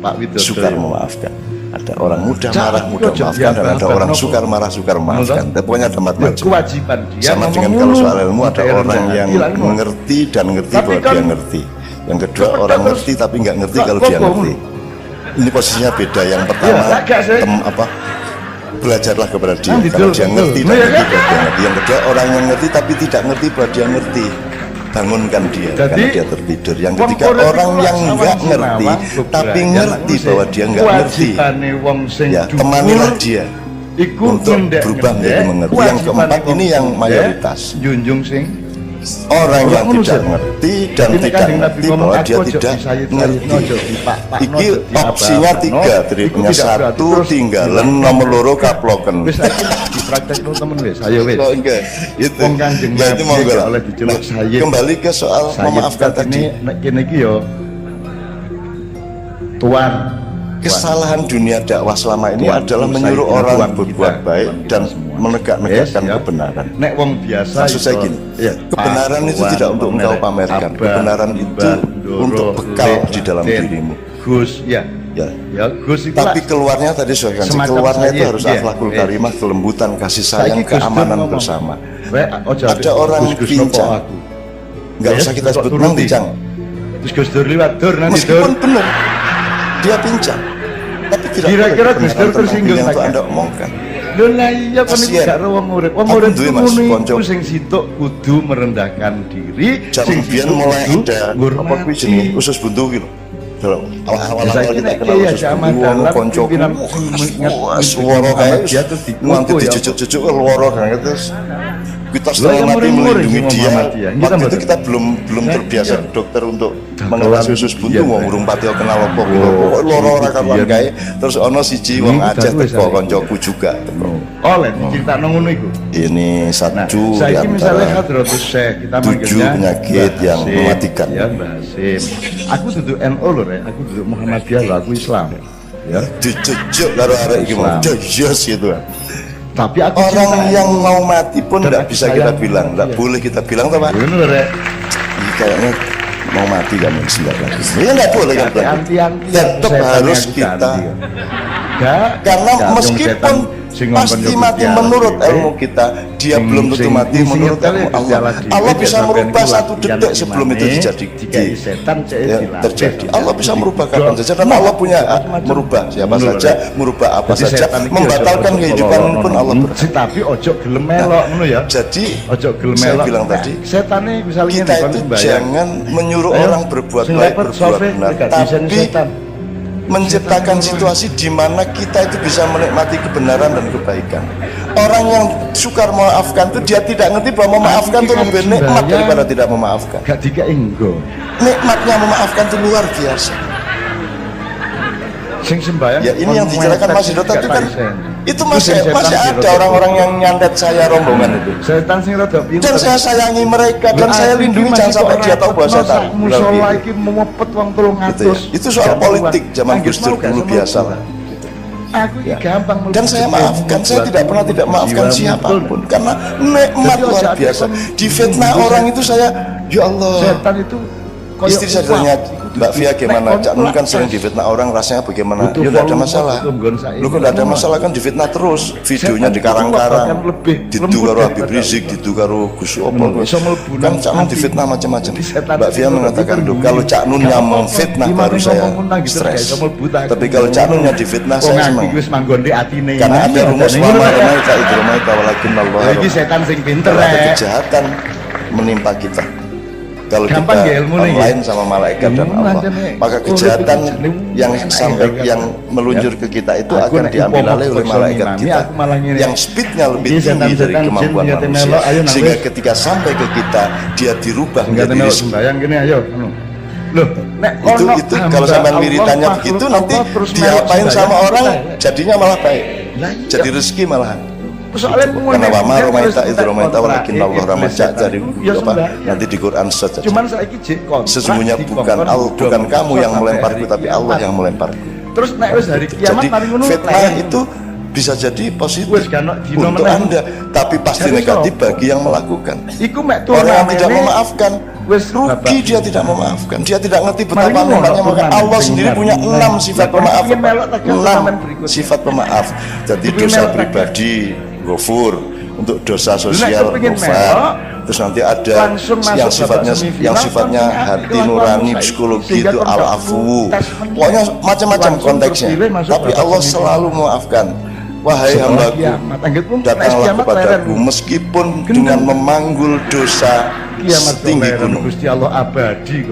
Pak Widodo sukar ya. memaafkan. Ada orang mudah Jangan marah, mudah kok memaafkan, dan ada jangan orang nopo. sukar marah, sukar memaafkan. Tapi pokoknya ada 4 Ya, macam. kewajiban dia Sama ngomong dengan ngono. kalau soal ilmu ada Modern orang yang bilang ngono. mengerti dan ngerti Tapi bahwa kan- dia ngerti. Yang kedua Cepet orang terus. ngerti tapi nggak ngerti Nggak kalau dia kok, ngerti. Ini posisinya beda. Yang pertama Iya, agak sih. belajarlah kepada dia Nanti kalau dulu, dia ngerti betul. dan Iya, ngerti kan? bahwa dia ngerti. Yang kedua orang yang ngerti tapi tidak ngerti bahwa dia ngerti. Bangunkan dia Jadi, karena dia tertidur. Yang wong ketiga politik orang itu yang laksanawan nggak sinawang, ngerti tapi beberapa. ngerti Yang bahwa dia nggak ngerti. Kewajibane wong sing Ya, dhuwur temanilah dia iku untuk ngendek- berubah menjadi ngendek. mengerti. Yang Kewajibane keempat wong ini yang ngendek, mayoritas. junjung sing orang yang ngono, tidak Sir. ngerti dan Jadi nek tidak Kanjeng Nabi ngerti ngomong, bahwa aku dia ojo tidak disayid-sayidno, ngerti. ojo dipak-pakno, Iki ojo opsinya diapa-apano. 3, Iku triknya tidak berarti 1 terus tinggalan, bilang, nomor 2 kaploken. wis saiki dipraktekno temen wis ayo wis Oh, enggak. Itu. Wong Kanjeng Ya, itu Nabi monggo gak lah. oleh diceluk Nah, sayyid. kembali ke soal memaafkan Sayyid tadi. ini nek kene iki yo tuan Kesalahan dunia dakwah selama ini Tuan, adalah Tuan menyuruh Sayyidina, orang Tuan berbuat kita, baik Tuan kita dan semua. menegak-negakkan Yes, ya. kebenaran. Nek wong biasa Maksud saya iso, gini, ya, kebenaran Pak, itu Tuan, tidak untuk engkau Merek, pamerkan. Abah, Kebenaran itu Mbah, Doro, untuk bekal Le, di dalam Den, dirimu. Gus ya Ya. ya Gus itu Tapi keluarnya tadi sesuai Semacam keluarnya itu sayyid, harus iya. akhlakul Iya. karimah, kelembutan, kasih Saiki sayang, Gus Dur keamanan ngomong, bersama. "Rek, ojo Ada orang Gus pincang. nopo aku." Nggak Ya, usah kita kok sebut turuti. pincang. Terus Gus Dur liwat Dur nanti Dur. Meskipun benar dia pincang, tapi tidak Kira-kira boleh Gus Dur kebenaran tentang tersinggung dia untuk tak? Anda omongkan. Lho lah iya kan iku Kasian. gak ro wong urip. Wong Aku urip duwe, ku Mas, ngono konco. iku sing sitok kudu merendahkan diri, Jam sing biyen sitok mulai kudu ada apa kuwi jenenge usus buntu ki lho. Dalam awal-awal Saiki kita nek kenal Kiai usus Zaman buntu dalam konco pimpinan suara kae dia terus nganti dikuku ya. dicucuk-cucuk loro kan terus kita Lah, setengah yang mati muring-muring melindungi semua dia. Muhammadiyah. Kita Waktu itu betul. kita belum Nah, terbiasa iya. dokter untuk Dah, mengatasi kalau usus iya, buntu wong iya. urung pati kenal apa Oh, pokoknya loro ora iya. karuan kae terus ana siji wong Ini Aceh udah wis, teko Ari. koncoku juga teko. Oleh diceritakno ngono iku. Ini Nah, satu di saiki misalnya antara Hadratus Syekh kita 7 manggilnya penyakit Mbah yang Hasim, mematikan. Ya Mbah Hasim. Aku duduk NU lho Rek, aku duduk Muhammadiyah lho, aku Islam. Ya. dicucuk karo arek iki mau Islam. jos gitu. Tapi aku Orang cinta. yang mau mati pun Dan tidak aku bisa kita sayang. bilang, tidak Iya. boleh kita bilang tuh Pak. Ngono lho Rek. Ini kayaknya mau mati kamu sebentar lagi. Ya nggak boleh kan bilang. Anti-anti Tetap harus kita karena meskipun pasti mati menurut ilmu kita, dia belum tentu mati menurut ilmu Allah. Allah bisa merubah satu detik sebelum itu terjadi. Allah bisa merubah kapan saja dan Allah punya hak merubah siapa saja, merubah apa saja, membatalkan kehidupan pun Allah berhak. Tapi ojo gelem melok ngono ya. Jadi Ojo gelem saya melok. bilang tadi, setane misalnya kita itu jangan menyuruh Ayo, orang berbuat sing baik, lepet berbuat sofe, benar, dekat desain tapi setan. menciptakan situasi di mana kita itu bisa menikmati kebenaran dan kebaikan. Orang yang sukar memaafkan itu dia tidak ngerti bahwa memaafkan itu lebih nikmat daripada tidak memaafkan. Gak dikai enggo. Nikmatnya memaafkan itu luar biasa. Sing sembayang. Ya, ini yang dibicarakan Mas Hidot tadi kan Itu masih Setan ada sing orang-orang yang nyantet saya rombongan itu. Setan sing rada pinter. Dan saya sayangi mereka dan saya lindungi jangan sampai dia tahu bahwa saya tahu. Musola iki mepet wong 300. Gitu ya. Itu soal politik zaman Gus Dur dulu biasa lah. Aku ini gampang. Dan saya maafkan, saya tidak pernah tidak maafkan siapapun karena nikmat luar biasa. Difitnah orang itu saya, ya Allah. Setan itu Istri saya ditanya, Mbak Via gimana? Cak Nun kan sering difitnah orang, rasanya bagaimana? Ya tidak ada masalah. Lu kok tidak ada masalah kan difitnah terus. Videonya dikarang-karang, didu karo Habib Rizik, didu karo Gus Opol. Kan Cak Nun difitnah macam-macam. Mbak Via mengatakan, kalau Cak Nun yang memfitnah baru saya stres. Tapi kalau Cak Nun yang difitnah saya senang. Karena ada rumus wama ramaita itu ramaita walakin Allah. Ini setan sing pinter ada kejahatan menimpa kita. Kalau gampang kita ya ilmu nih, online sama malaikat dan Allah, maka kejahatan yang sampai yang meluncur ke kita itu akan diambil alih oleh malaikat kita yang speednya lebih tinggi dari kemampuan manusia, sehingga ketika sampai ke kita dia dirubah menjadi rizki. Loh, itu kalau sampai wiritannya begitu nanti diapain sama orang jadinya malah baik, jadi rezeki malahan. Karena wama romaita itu romaita walakin Allah ramaja dari apa nanti di Quran saja. Sesungguhnya bukan kamu yang melemparku tapi Allah yang melemparku. Terus nek wis hari kiamat mari ngono fitnah itu bisa jadi positif untuk Anda tapi pasti negatif bagi yang melakukan. Orang yang tidak memaafkan rugi, dia tidak memaafkan, dia tidak ngerti betapa hebatnya. Maka Allah sendiri punya 6 sifat pemaaf. 6 sifat pemaaf. Jadi dosa pribadi Ghafur, untuk dosa sosial Ghafar. Terus nanti ada yang sifatnya hati nurani, psikologi itu al-afu. Pokoknya macam-macam konteksnya. Tapi Allah selalu memaafkan. Wahai hambaku, datanglah kepadaku meskipun dengan memanggul dosa setinggi gunung.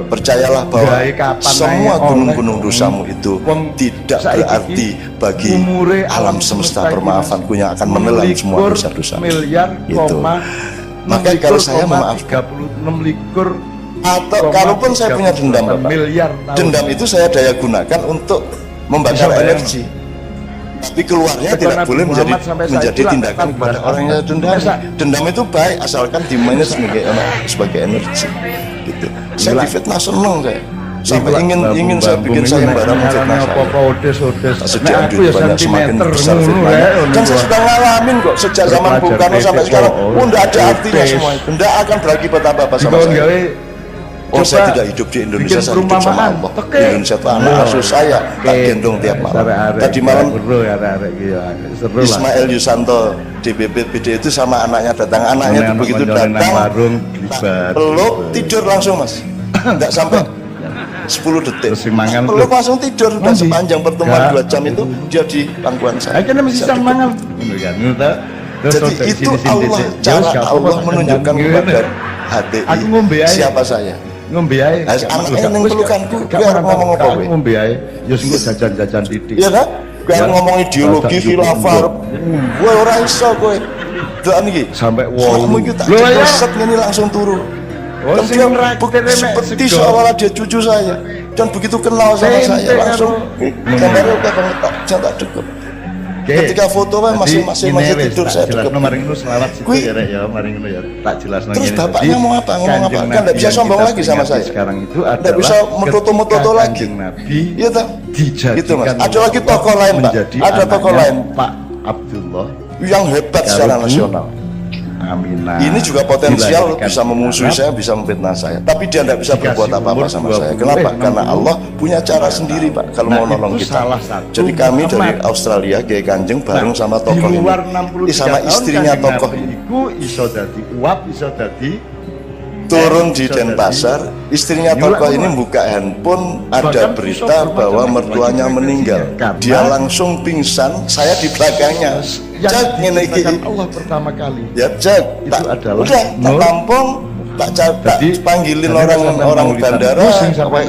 Percayalah bahwa semua gunung-gunung dosamu itu tidak berarti bagi alam semesta permaafanku yang akan menelan semua dosa-dosa itu. Maka kalau saya memaafkan, atau kalaupun saya punya dendam, Bapak, dendam itu saya daya gunakan untuk membakar energi. Tapi keluarnya tidak boleh menjadi tindakan kepada orang yang dendam. Dendam itu baik asalkan dimanage sebagai energi. Gitu. Saya difitnah seneng saya. Sampai ingin saya bikin sayembara memfitnah saya. Sejak dulu banyak semakin besar fitnahnya. Dan saya sudah ngalamin kok sejak zaman Bung Karno sampai sekarang. Tidak ada artinya semua itu. Tidak akan berakibat apa-apa sama saya. Oh, saya tidak hidup di Indonesia, saya hidup sama Allah. Indonesia itu anak asuh saya, tak gendong tiap malam. Tadi malam Ismail Yusanto DPP PD itu sama anaknya datang. Anaknya itu begitu datang, peluk tidur langsung, Mas. Tidak sampai 10 detik. Peluk langsung tidur. Dan sepanjang pertemuan 2 jam itu dia di pangkuan saya. Jadi itu Allah, cara Allah menunjukkan kepada HTI siapa saya. Ngombe ae. Anaknya yang pelukanku, gue harus ngomong apa gue? Ngombe ae, ya sing jajan-jajan titik. Iya kan? Gue harus ngomong ideologi khilafah. Gue ora iso gue. Doan iki. Sampai wong. Kamu iki tak set ngene langsung turu. Dan dia seperti seolah dia cucu saya. Dan begitu kenal sama saya langsung gambarnya udah banget tak deket. Ketika foto kan masih tidur saya deket. Mari ngono selawat situ ya, mari ngono ya. Tak jelasno ngene. Terus bapaknya mau apa? Ngomong apa? Kan enggak bisa sombong lagi sama saya. Sekarang itu adalah enggak bisa meroto-meroto lagi. Iya toh? Gitu Mas. Ada lagi tokoh lain, Pak. Ada tokoh lain, Pak Abdullah yang hebat secara nasional. Aminah. Ini juga potensial bisa memusuhi saya, bisa memfitnah saya. Tapi dia tidak bisa berbuat apa-apa sama saya. Kenapa? Karena Allah punya cara sendiri, Pak, kalau mau nolong kita. Jadi kami dari Australia, Kiai Kanjeng bareng sama tokoh ini, sama istrinya tokoh ini, turun di Denpasar. Istrinya tokoh ini buka handphone, ada berita bahwa mertuanya meninggal. Dia langsung pingsan, saya di belakangnya. Cek ngene iki Allah pertama kali. Ya cek, itu adalah udah tak tampung, tak panggilin orang bandara,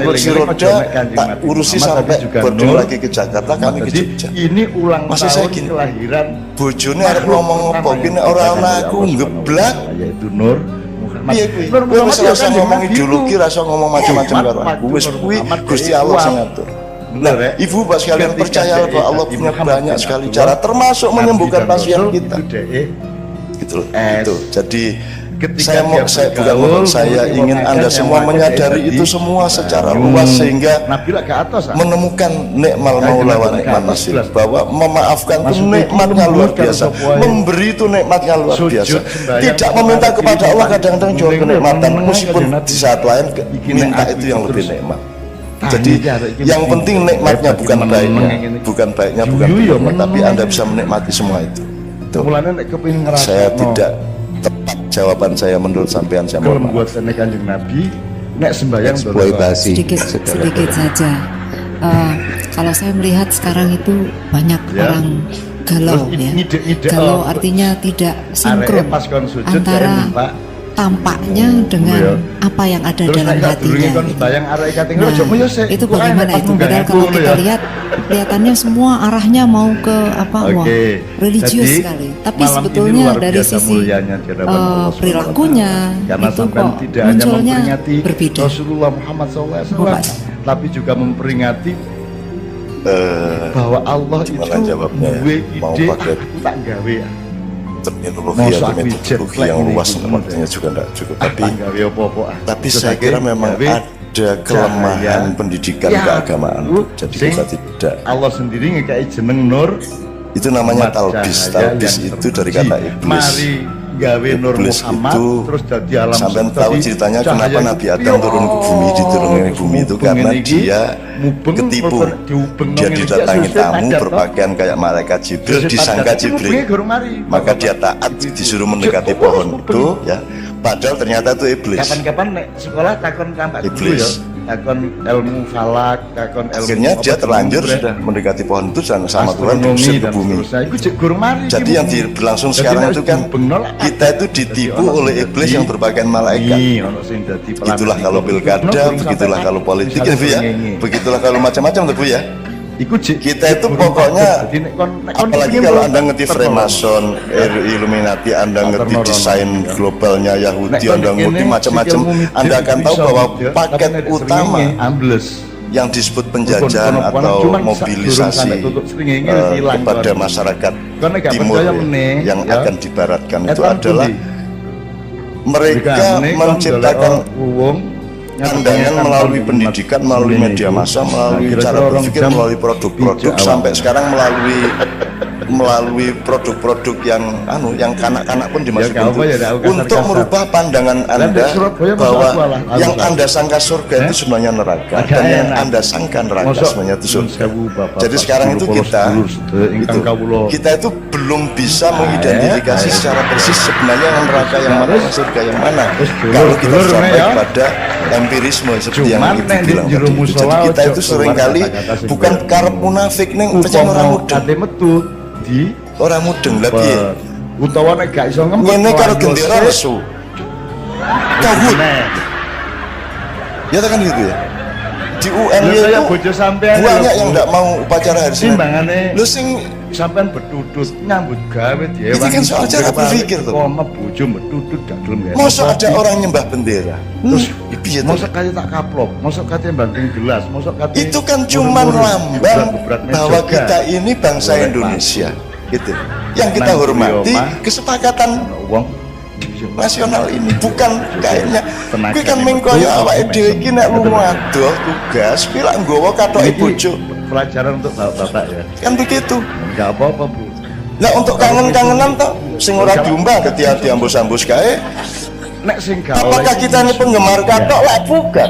kursi roda, tak urusi sampai boarding lagi ke Jakarta, kami ke Jogja. Ini ulang tahun kelahiran bojone arep ngomong apa kene ora ana aku ngeblak, yaitu Nur. Iya kuwi. Kowe wis rasa ngomong ideologi, rasa ngomong macam-macam karo aku. Wis kuwi Gusti Allah sing ngatur. Nah, ibu bapak sekalian percaya bahwa Allah punya banyak sekali cara, termasuk menyembuhkan pasien kita. Gitu loh. Itu. Jadi saya ingin Anda semua menyadari itu semua secara luas sehingga menemukan nikmal maula wa nikmat nasir, bahwa memaafkan itu nikmatnya luar biasa, memberi itu nikmatnya luar biasa. Tidak meminta kepada Allah kadang-kadang jual kenikmatan, meskipun di saat lain minta itu yang lebih nikmat. Jadi yang penting nikmatnya, bukan baiknya, tapi Anda bisa menikmati semua itu. Saya tidak tepat jawaban saya menurut sampean, saya mohon maaf. Kanjeng Nabi nek sembahyang sedikit saja. Kalau saya melihat sekarang itu banyak orang galau ya. Galau artinya tidak sinkron antara tampaknya dengan apa yang ada dalam hatinya. Nah, itu bagaimana itu? Padahal kalau kita lihat, kelihatannya semua arahnya mau ke religius sekali. Tapi sebetulnya dari sisi perilakunya itu kok munculnya berbeda. Rasulullah Muhammad SAW tapi juga memperingati bahwa Allah itu gue ide aku tak gawe terminologi atau metodologi yang luas, waktunya juga tidak cukup, tapi saya kira memang ada kelemahan pendidikan keagamaan. Jadi kita tidak, Allah sendiri ngekai jeneng Nur, itu namanya talbis. Talbis itu dari kata iblis. Gawe Nur Muhammad itu, terus jadi alam. Sampai tahu ceritanya kenapa Nabi Adam turun ke bumi, diturunkan ke bumi itu karena dia ketipu. Dia didatangi tamu berpakaian kayak malaikat Jibril, disangka Jibril, maka dia taat, disuruh mendekati pohon itu ya, padahal ternyata itu iblis. Kapan-kapan sekolah takon kampak iblis, takon ilmu falak, takon ilmu. Akhirnya dia terlanjur sudah mendekati pohon itu dan sama Tuhan diusir ke bumi. Jadi yang berlangsung sekarang itu kan kita itu ditipu oleh iblis yang berpakaian malaikat. Itulah kalau pilkada, begitulah kalau politik ya Bu ya, begitulah kalau macam-macam Bu ya. Kita itu pokoknya, apalagi kalau Anda ngerti Freemason, Illuminati, Anda ngerti desain globalnya Yahudi, Anda ngerti macam-macam, Anda akan tahu bahwa paket utama yang disebut penjajahan atau mobilisasi kepada masyarakat timur yang akan dibaratkan itu adalah mereka menciptakan pandangan melalui pendidikan, melalui media massa, melalui cara berpikir, melalui produk-produk, sampai sekarang melalui produk-produk yang kanak-kanak pun dimasukkan untuk merubah pandangan Anda bahwa yang Anda sangka surga itu sebenarnya neraka, dan yang Anda sangka neraka sebenarnya itu surga. Jadi sekarang itu kita itu belum bisa mengidentifikasi secara persis sebenarnya yang neraka yang mana, yang surga yang mana, kalau kita sampai kepada empirisme seperti yang Ibu bilang tadi. Jadi kita itu seringkali bukan karep munafik ning percaya orang mudeng. Orang mudeng lah piye? Utawa nek gak iso ngempet ngene karo gendera lesu. Kabut. Ya kan gitu ya. Di UN itu banyak yang enggak mau upacara hari Senin. Lu sing sampean betutut nyambut gawe dhewe. Itu kan soal cara berpikir tuh. Koma bojo betutut gak gelem. Mosok ada orang nyembah bendera. Terus piye to? Mosok kate tak kaplok, mosok kate banting gelas, mosok kate. Itu kan cuman lambang bahwa kita ini bangsa Indonesia. Gitu. Yang kita hormati kesepakatan nasional ini, bukan kayaknya kuwi kan mengkoyo awake dhewe iki nek lunga adoh tugas kuwi lak nggawa katoke bojo. Pelajaran untuk bapak ya. Kan begitu. Enggak apa-apa, Bu. Nah, untuk kangen-kangenan toh sing ora diumbah ketika diambus-ambus kae. Nek sing gak apakah kita ini penggemar katok lah? Bukan.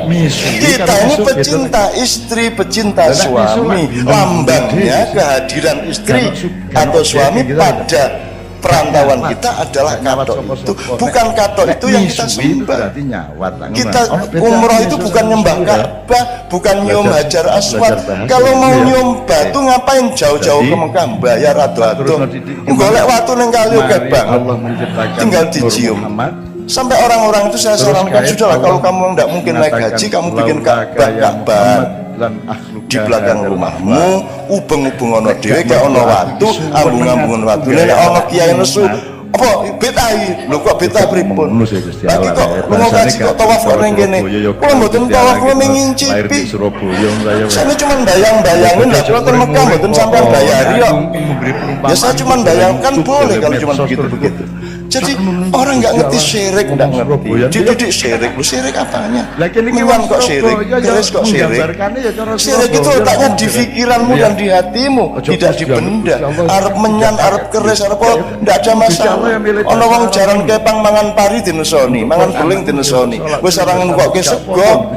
Kita ini pecinta istri, pecinta suami. Lambangnya kehadiran istri atau suami pada perantauan kita adalah katok itu. Bukan katok itu yang kita sembah. Kita umroh itu bukan nyembah Ka'bah, bukan nyium Hajar Aswad. Kalau mau nyium batu ngapain jauh-jauh ke Mekah, bayar ado-ado. Golek watu ning kali oke banget. Tinggal dicium. Sampai orang-orang itu saya sarankan, sudahlah kalau kamu tidak mungkin naik haji, kamu bikin Ka'bah di belakang rumahmu, ubeng-ubeng ono dhewe gak ono watu, ambung-ambungan watu. Nek ono kiai nesu Apa betai? Lho kok beta pripun? Ngono sih Gusti Lagi Allah. kok lunga kaji kok tawaf kok ning kene. Kula mboten tawaf, kula Lahir mengincipi. di Surabaya saya. Saya cuma bayang-bayangin lah, kula ke Mekah mboten sampean bayari kok. Ya saya cuma bayangkan boleh kalau cuma begitu-begitu. Jadi orang nggak ngerti syirik, nggak ngerti. Dididik syirik, lu syirik apanya? Menyan kok syirik, keris kok syirik. Syirik itu letaknya di pikiranmu dan di hatimu, tidak di benda. Arep menyan, arep keris, arep apa, nggak ada masalah. Ono wong jaran kepang mangan pari dinesoni, mangan beling dinesoni. Wis orang kok sego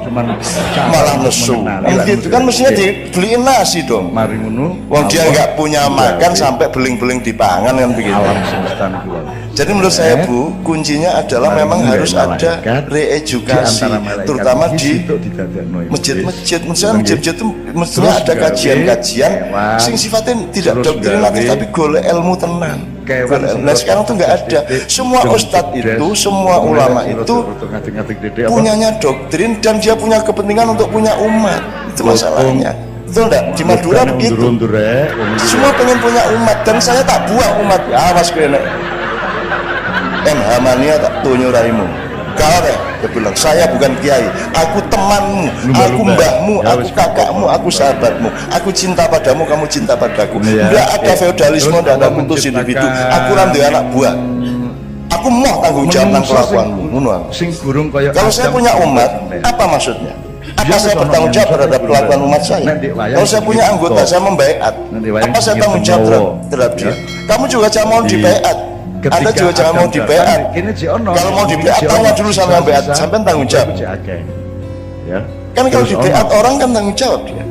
malah nesu. Gitu kan mestinya dibeliin nasi dong. Mari ngono. Wong dia nggak punya makan sampai beling-beling dipangan kan begitu. Alam semesta niku. Jadi menurut saya Bu, kuncinya adalah memang harus ada reedukasi, terutama di masjid-masjid. Masjid itu mestinya ada kajian-kajian sing sifatnya tidak doktrinatif tapi golek ilmu tenan. Nah sekarang tuh nggak ada. Semua ustadz itu, semua ulama itu punyanya doktrin dan dia punya kepentingan untuk punya umat. Itu masalahnya. Betul enggak? Di Madura begitu. Semua pengen punya umat dan saya tak buang umat. Awas kene. Mania tak tunjuk raimu. Kau deh, dia bilang saya bukan kiai, aku temanmu, aku mbahmu, aku kakakmu, aku sahabatmu, aku cinta padamu, kamu cinta padaku. Tidak ada feodalisme, tidak ada kultus individu. Aku randu anak buah. Aku mau tanggung jawab tentang kelakuanmu. Kalau saya punya umat, apa maksudnya? Apa saya bertanggung jawab terhadap kelakuan umat saya? Kalau saya punya anggota, saya membaiat. Apa saya tanggung jawab terhadap dia? Kamu juga jangan mau dibaiat. Anda juga jangan mau dibaiat. Kalau mau dibaiat, tanya dulu sama yang baiat, sampai tanggung jawab. Kan kalau dibaiat orang kan tanggung jawab dia.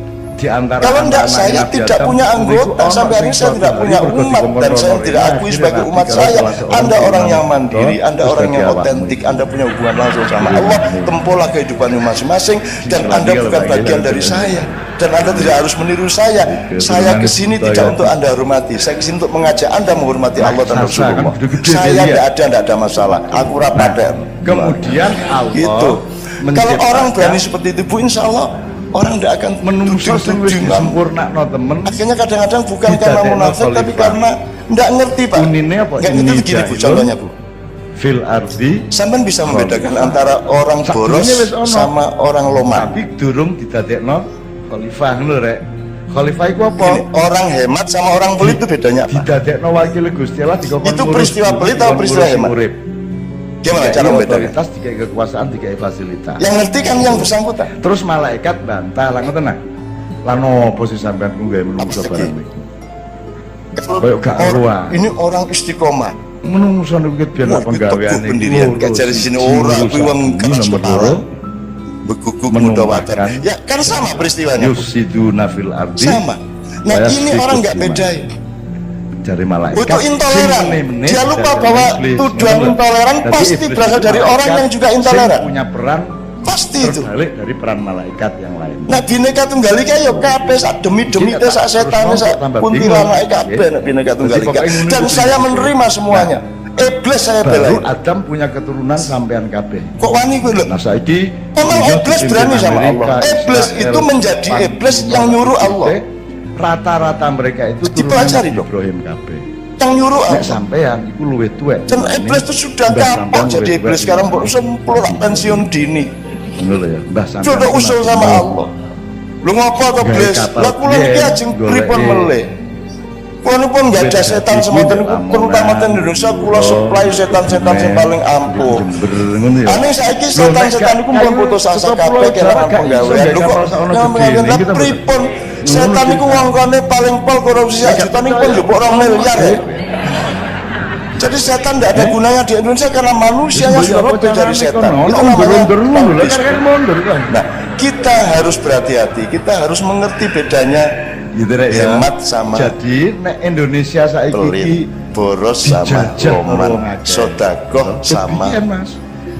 Kalau enggak, saya tidak punya anggota, sampai hari ini saya tidak punya umat dan saya tidak akui sebagai umat saya. Anda orang yang mandiri, Anda orang yang otentik, Anda punya hubungan langsung sama Allah, tempuhlah kehidupanmu masing-masing dan Anda bukan bagian dari saya. Dan Anda tidak harus meniru saya. Saya kesini tidak untuk Anda hormati, saya kesini untuk mengajak Anda menghormati Allah dan Rasulullah. Saya tidak ada masalah, aku rapater. Kemudian Allah gitu. Kalau orang berani seperti itu Bu, insya Allah orang tidak akan menungso sing wis sempurna no temen. Akhirnya kadang-kadang bukan karena munafik tapi karena tidak ngerti Pak. Unine apa? Nggak ngerti begini Bu, contohnya Bu. Fil ardi. Sampean bisa membedakan antara orang boros sama orang loman. Tapi durung didadekno khalifah ngono rek. Khalifah iku apa? Ini, orang hemat sama orang pelit itu bedanya apa? Didadekno wakil Gusti Allah dikon. Itu peristiwa pelit atau peristiwa hemat? Gimana cara membedakan? Otoritas dikai kekuasaan, dikai fasilitas. Yang ngerti kan yang bersangkutan. Terus malaikat bantah lah ngoten nah. Lah nopo sih sampean ku gawe menungso barang iki. Kayak gak ruang. Ini orang istiqomah. Menungso niku biyen penggaweane iki. Pendirian kajar di sini ora kuwi wong keras kepala. Beguguk mudawatan. Ya kan sama peristiwanya. Yusiduna fil ardi. Sama. Nah ini orang nggak bedain. Dari malaikat itu intoleran. Dia lupa bahwa tujuan intoleran pasti berasal dari orang yang juga intoleran. Punya peran pasti itu terbalik dari peran malaikat yang lain. Nah Bhinneka Tunggal Ika ya kabeh sak demi-demi teh sak setane sak kuntilanak kabeh nek Bhinneka Tunggal Ika. Dan saya menerima semuanya. Iblis saya bela. Adam punya keturunan sampean kabeh. Kok wani kowe lho? Nah saiki memang iblis berani sama Allah. Iblis itu menjadi iblis yang nyuruh Allah. Rata-rata mereka itu dipelajari dong. Ibrahim kabeh. Yang nyuruh nek sampean iku luwih tuwek. Dan iblis itu sudah kapok jadi iblis sekarang baru sempurna pensiun dini. Ngono ya, Mbah sampean. Sudah usul sama Allah. Lu ngopo to iblis? Lah kula iki ajeng pripun meleh. Kula pun enggak ada setan semonten terutama di Indonesia kula supply setan-setan sing paling ampuh. Ane saiki setan-setan iku pun putus asa kabeh kelangan penggawean. Lho kok ngomong pripun? Setan iku wongkone paling pol korupsi 1 juta niku pun njupuk 2 miliar ya. Jadi setan tidak ada gunanya di Indonesia karena manusianya sudah lebih dari setan. Itu namanya. Nah, kita harus berhati-hati. Kita harus mengerti bedanya hemat sama. Jadi nek Indonesia saiki boros sama loman, sedekah sama.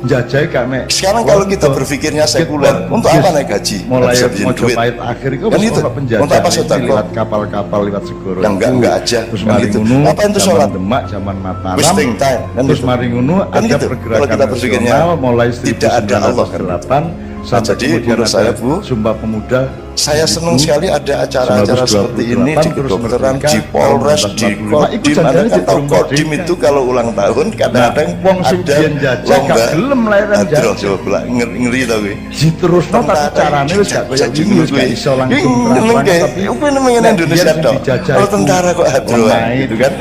Jajai gak mek. Sekarang kalau kita berpikirnya sekuler, untuk apa naik gaji? Mulai Mojopahit akhir itu kan itu untuk apa sedekah? Lewat kapal-kapal lewat segoro. Yang enggak aja. Terus mari ngono. Apa itu sholat? Demak zaman Mataram. Wasting time. Terus mari ngono ada pergerakan kita berpikirnya mulai tidak ada Allah 1998 Sampai jadi kemudian menurut ada saya Bu, Sumpah Pemuda. saya senang sekali ada acara-acara seperti ini di kedokteran, di Polres, di Kodim. Anda kan tahu Kodim itu kalau ulang tahun kadang-kadang ada lomba coba ngeri tau gue. Diterusno tapi carane wis gak koyo wingi, wis gak iso langsung tapi aku nemengin Indonesia dong. Kalau tentara kok hadro gitu kan.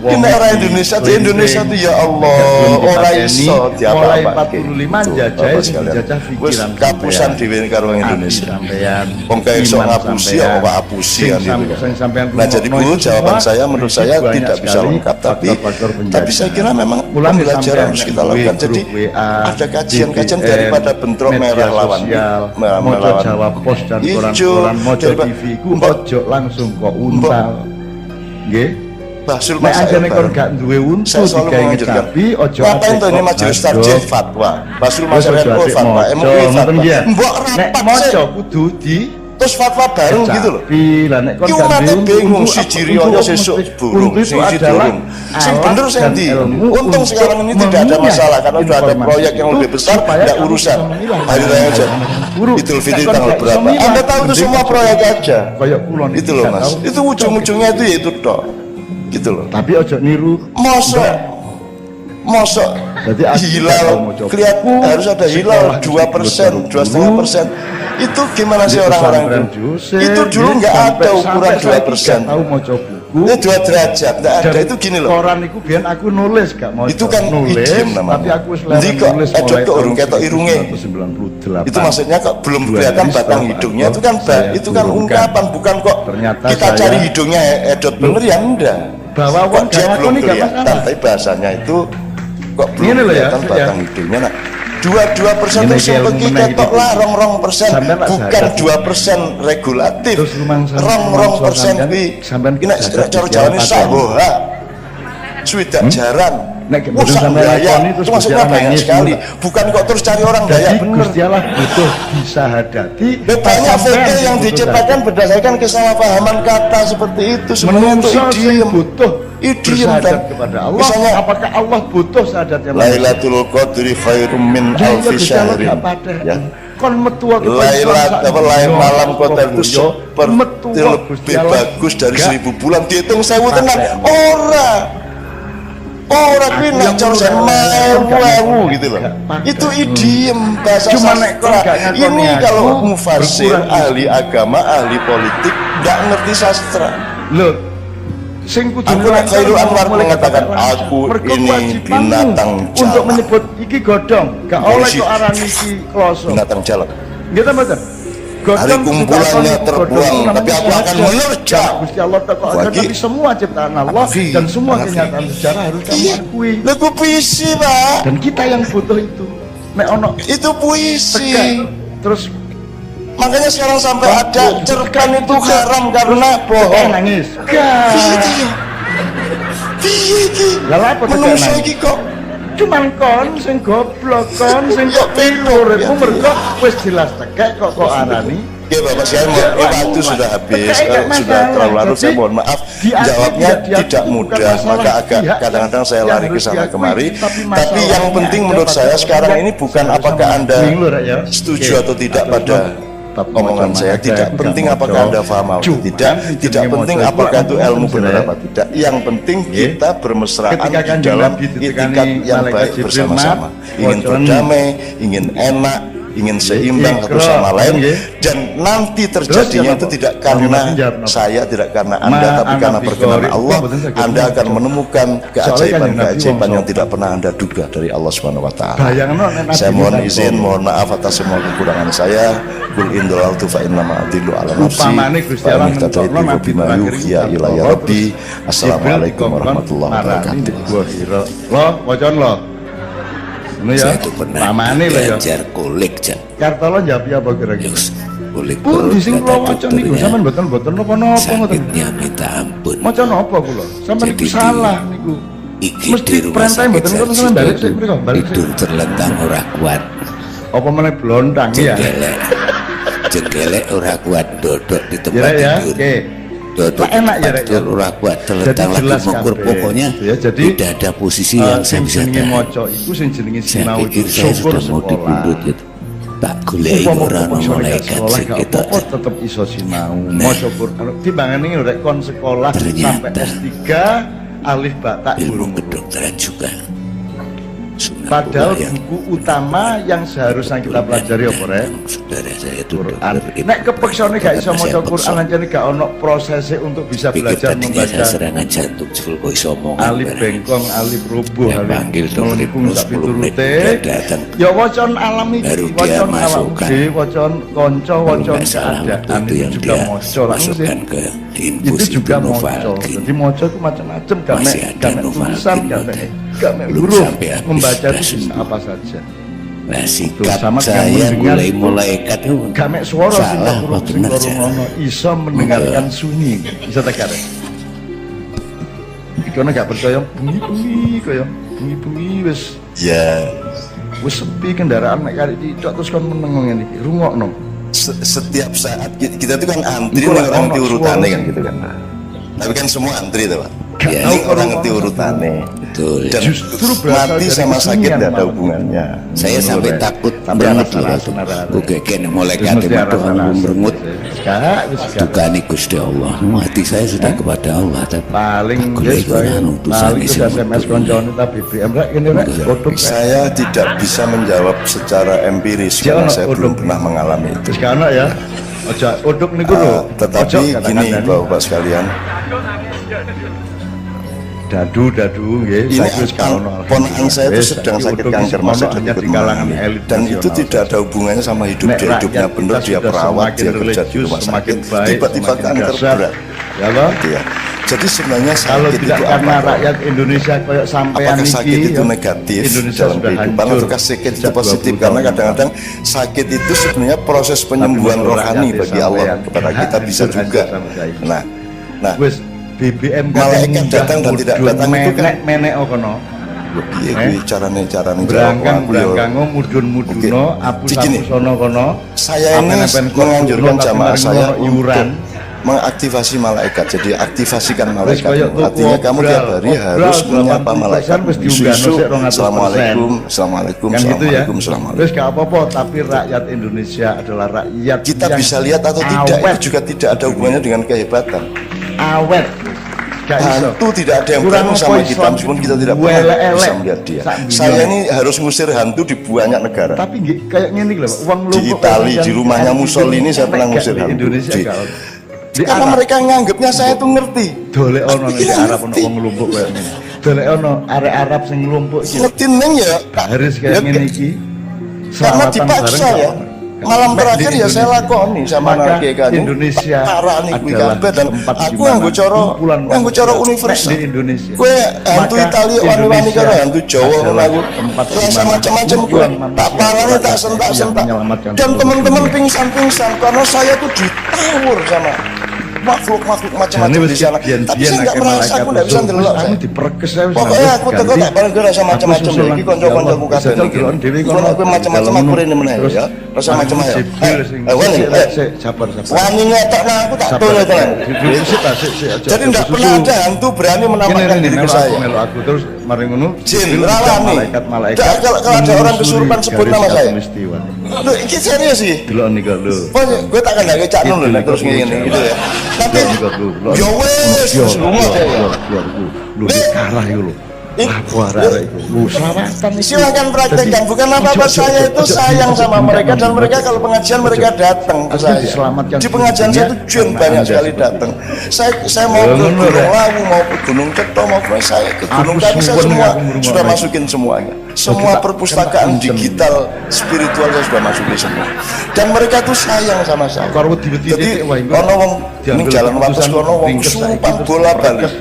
Ini orang Indonesia di Indonesia tuh ya Allah, orang iso mulai diapa-apa 45 jajah pikiran kapusan dhewe karo Indonesia. Wong kayak sok ngapusi ya kok apusi kan gitu kan. Nah jadi Bu, jawaban saya menurut saya tidak bisa lengkap, tapi saya kira memang pembelajaran harus kita lakukan. Jadi ada kajian-kajian daripada bentrok merah lawan Jawab pos dan koran-koran mojo TV ku ojo langsung kok untal. Nggih. Basul Nek anjene kon gak duwe untu digawe ngecapi ojo ngapain to ini majelis tarjih fatwa Basul masyarakat fatwa MUI fatwa mbok rapat sih kudu di terus fatwa bareng gitu loh. Lah nek kon gak bingung siji riyo sesuk burung siji durung sing bener sing ndi. Untung sekarang ini tidak ada masalah karena sudah ada proyek yang lebih besar, tidak urusan hari raya aja Idul Fitri tanggal berapa Anda tahu itu semua proyek aja itu loh Mas, itu ujung-ujungnya itu ya itu toh gitu loh. Tapi ojo niru mosok hilal kelihatan harus ada hilal 2%, 2,5%. Itu gimana sih orang-orang itu dulu nggak ada ukuran 2%. Tahu mau coba ini 2 derajat nggak ada. Itu gini loh, koran itu biar aku nulis gak mau itu kan nulis idiom namanya. tapi aku selalu nulis mulai tahun ketok irunge 1998 itu maksudnya kok belum kelihatan batang hidungnya. Itu kan ungkapan, bukan kok ternyata kita cari hidungnya edot bener ya enggak, bahwa kok dia belum kelihatan tapi bahasanya itu kok belum kelihatan batang hidungnya. Nah 2% itu seperti ketok lah rong persen, bukan 2% regulatif, rong persen kuwi ini cara jalan ini saboha swidak jaran. Itu maksudnya banyak sekali, bukan kok terus cari orang daya bener. Gusti Allah butuh disahadati. Banyak fikih yang diciptakan berdasarkan kesalahpahaman kata seperti itu. Sebenarnya itu idiom, butuh idiom kepada Allah. Misalnya, apakah Allah butuh syahadatnya? Lailatul Qadri khairum min alfi syahrin. Ya. Kon metua lain malam kotel itu lebih bagus dari 1000 bulan. Dihitung 1000 tenang. Orang kuwi nak cara sewu gitu loh. Itu idiom bahasa sastra. Ini kalau mufasir, ahli agama, ahli politik nggak ngerti sastra. Loh, sing kudu Khairul Anwar mengatakan aku ini binatang jalak. Untuk menyebut iki godhong, gak oleh kok arani iki kloso. Binatang jalak. Nggih ta mboten? Hari kumpulannya terbuang, tapi aku akan menerjang. Gusti Allah tapi semua ciptaan Allah dan semua kenyataan sejarah harus kamu akui. Lagu puisi Pak. Dan kita yang butuh itu. Nek ono itu puisi. Terus makanya sekarang sampai ada cerkan itu haram karena bohong. Nangis. Piye iki? Lah apa menungso iki kok cuman kon sing goblok, kon sing kok pilur itu mergo wis jelas tekek kok arani. Ya Bapak, saya waktu sudah habis, sudah terlalu larut, saya mohon maaf. Jawabnya tidak mudah, maka agak kadang-kadang saya lari ke sana kemari. Tapi yang penting menurut saya sekarang ini bukan apakah Anda setuju atau tidak pada omongan saya, tidak penting apakah Anda paham atau tidak penting apakah itu ilmu benar apa tidak. Yang penting kita bermesraan dalam itikat yang baik bersama-sama, ingin berdamai, ingin enak, ingin seimbang satu sama lain, dan nanti terjadinya itu tidak karena saya, tidak karena Anda, tapi karena perkenan Allah. Anda akan menemukan keajaiban-keajaiban yang tidak pernah Anda duga dari Allah Subhanahu wa Ta'ala. Saya mohon izin, mohon maaf atas semua kekurangan saya. Kul indaltu fa inna ma adillu ala nafsi fa mihtadaitu wa bima yuhiya ilayya rabbi. Assalamualaikum warahmatullahi wabarakatuh. Loh, wajan loh. Saya itu pernah belajar kulik Jan. Kartolo jawab apa kira-kira? Kulik pun di sing kula waca niku sampean mboten napa-napa ngoten. Sakitnya minta ampun. Maca napa kula? Sampeyan niku salah niku. Mesti perintah mboten ngoten sampean balik sik mriko, balik. Tidur terlentang ora kuat. Apa meneh blontang ya? Jengkelek ora kuat dodok di tempat tidur. Oke. Dodok enak ya rek. Ora kuat terlentang lagi mengukur pokoknya. Jadi tidak ada posisi yang saya bisa maca iku sing jenenge sinau itu syukur mau dipundhut gitu. tak goleki ora ono malaikat sing ketok. Tetep iso sinau maca Quran timbangane rek kon sekolah sampai S3 alif ba tak ilmu kedokteran juga. Padahal buku utama yang seharusnya kita pelajari apa rek? Saudara saya itu Quran. Nek kepeksane gak iso maca Quran ancane gak ono prosesnya untuk bisa belajar membaca serangan jantung jebul kok iso omong alif bengkong, alif rubuh, alif panggil dokter melengkung sak piturute. datang. Ya wacon alam iki, Baru dia wacon alam masukkan. dhewe, wacon kanca, wacon keadaan itu yang juga dia maca langsung masukkan ke infus itu juga maca. Novalgin. Jadi maca itu macam-macam gak Masih mek ada gak mek Novalgin, tulisan gak Novalgin. mek gak mek Belum huruf. sampai habis Membaca itu dasar. bisa apa saja. Nah, sikap sama dengan saya mendengar mulai malaikat itu gak mek suara sing salah apa benar loro saya? ngono iso mendengarkan sunyi bisa tegar. Karena gak percaya bunyi-bunyi kaya bunyi-bunyi wis Ya, sepi kendaraan mek kali dicok terus kon meneng ngene iki rungokno. setiap saat kita itu kan antri Iku nih lah, orang ono ngerti urutannya suara kan gitu kan. Tapi kan semua antri tuh Pak. Gak Ya, tahu ini orang kalau ngerti ngomong urutannya. Betul. Dan Justru berasal mati dari sama sakit kesunyian tidak ada malah. hubungannya. Saya sampai Boleh. takut Tapi banget alasan- loh. alasan- Oke, kene malaikat Terus mesti itu alasan- merengut. Gak, wis gak. Dukani Gusti Allah. Hati saya sudah kepada Allah. Tapi Paling tak golek wis wae. Quran utusan Paling isi wis SMS koncone ta BBM rek kene rek kodok rek. Saya tidak bisa menjawab secara empiris Dia karena ono saya kodok. belum pernah mengalami itu. Wis gak ono ya. Ojo kodok niku lho. Tetapi Ojo gini kata-katanya. Bapak sekalian, Dadu nggih ini saiki wis gak ono. ponakan saya itu Wis, sedang saiki sakit kodok kanker wis masih ono hanya ikut di kalangan menangani. elit Dan itu nasional. tidak ada hubungannya sama hidup Nek dia. Hidupnya rakyat benar, kita dia sudah perawat, dia semakin kerja di religius, rumah semakin sakit. baik, Tiba-tiba semakin kanker dahsyat. berat. Ya toh? Gitu ya. Jadi sebenarnya Kalau sakit tidak itu karena apa? rakyat Indonesia kayak sampean Apakah sakit iki, itu ya, negatif Indonesia dalam sudah kehidupan hancur ataukah sakit itu sejak positif? 20 Karena tahun. kadang-kadang sakit itu sebenarnya proses penyembuhan menurut rohani rakyat bagi ya, Allah sampean kepada kita bisa hancur juga. sama saya. Nah, Wis BBM Malaikat datang dan tidak datang itu kan menek kono. iya kuwi carane jawab Berangkang aku yo. mudun-muduno Begini. apus-apusono kono. Saya ini Apen-apen kok menganjurkan turun, tapi jamaah mari saya ngono iuran. untuk mengaktifasi malaikat. Jadi aktifasikan Wis malaikat. koyo tuku Artinya kamu obral. tiap hari Obral harus menyapa 80% malaikat. wis diunggahno Isu-isu, sik 200%. Assalamualaikum, assalamualaikum, Kan gitu ya. assalamualaikum, assalamualaikum. Terus gak apa-apa, tapi rakyat Indonesia adalah rakyat Kita yang bisa lihat atau tidak awet. itu juga tidak ada hubungannya dengan kehebatan. Awet. Gak iso. Hantu tidak ada yang Kurang berani sama apa kita Islam meskipun kita tidak itu pernah elek-elek. bisa melihat dia. Sak dunia. Saya ini harus ngusir hantu di banyak negara. Tapi nggih, kayak ngene iki lho, Pak. Uang Di lumpur Itali, yang di rumahnya Mussolini saya pernah ngusir di hantu. Indonesia Di- gak. Di Karena Arab mereka nganggapnya saya tuh ngerti. dolek ono ning di Iya, Arab ono ngerti. wong lumpuk kayak ngene. Dolek ono arek Arab sing lumpuk iki. Ngerti neng ya. Harus Ya, kayak ngene iki. Karena Selawatan dipaksa bareng ya. gak ono. Malam Mek terakhir di ya saya Indonesia. lakoni sama Maka anak kiai kanjeng. Indonesia Parah nih kuwi adalah kabeh dan tempat aku di mana nganggo cara kumpulan universal. Mek di Indonesia. Kue hantu Maka Italia wani-wani Indonesia karo hantu Jawa adalah aku. tempat di Rasa mana macam-macam kue. kumpulan Tak manusia parane tak yang sentak-sentak. menyelamatkan Dan seluruh teman-teman dunia. pingsan-pingsan karena saya tuh ditawur sama makhluk-makhluk Jane macam-macam wis di sana. Tapi saya nggak merasa, aku nggak bisa ndelok saya. Aku diperkes saya wis. Pokoknya aku teko tak bareng rasa macam-macam ya. Iki kanca-kancaku kabeh iki. Kalau aku macam-macam aku rene meneh ya. Rasa macam-macam. Wani, sabar. wani ngetokno aku tak tole tenan. Jadi tidak pernah ada hantu berani menampakkan diri ke saya. Melu aku terus mari ngono. Jin, rawani. Malaikat. Kalau ada orang kesurupan sebut nama saya. Peristiwa. Loh, ini serius sih. Delok niku lho. Pokoknya gue tak akan lagi cak nun lho, terus ngene gitu ya. Nanti yo wes terus lunga saya ya. Lu kalah iku lho. Apa arek iku? Lu selawatan iki. Silakan praktekkan, bukan apa-apa, saya itu sayang sama mereka dan mereka kalau pengajian mereka datang ke saya. Di pengajian saya itu Jun banyak sekali datang. Saya mau ke Gunung Lawu, mau ke Gunung Ceto, mau ke saya ke Gunung Kaki, saya semua sudah masukin semuanya. Semua perpustakaan digital spiritual saya sudah masukin semua. Dan mereka tuh sayang sama saya. Jadi ono wong ning jalan wates kono wong kesurupan bola bali.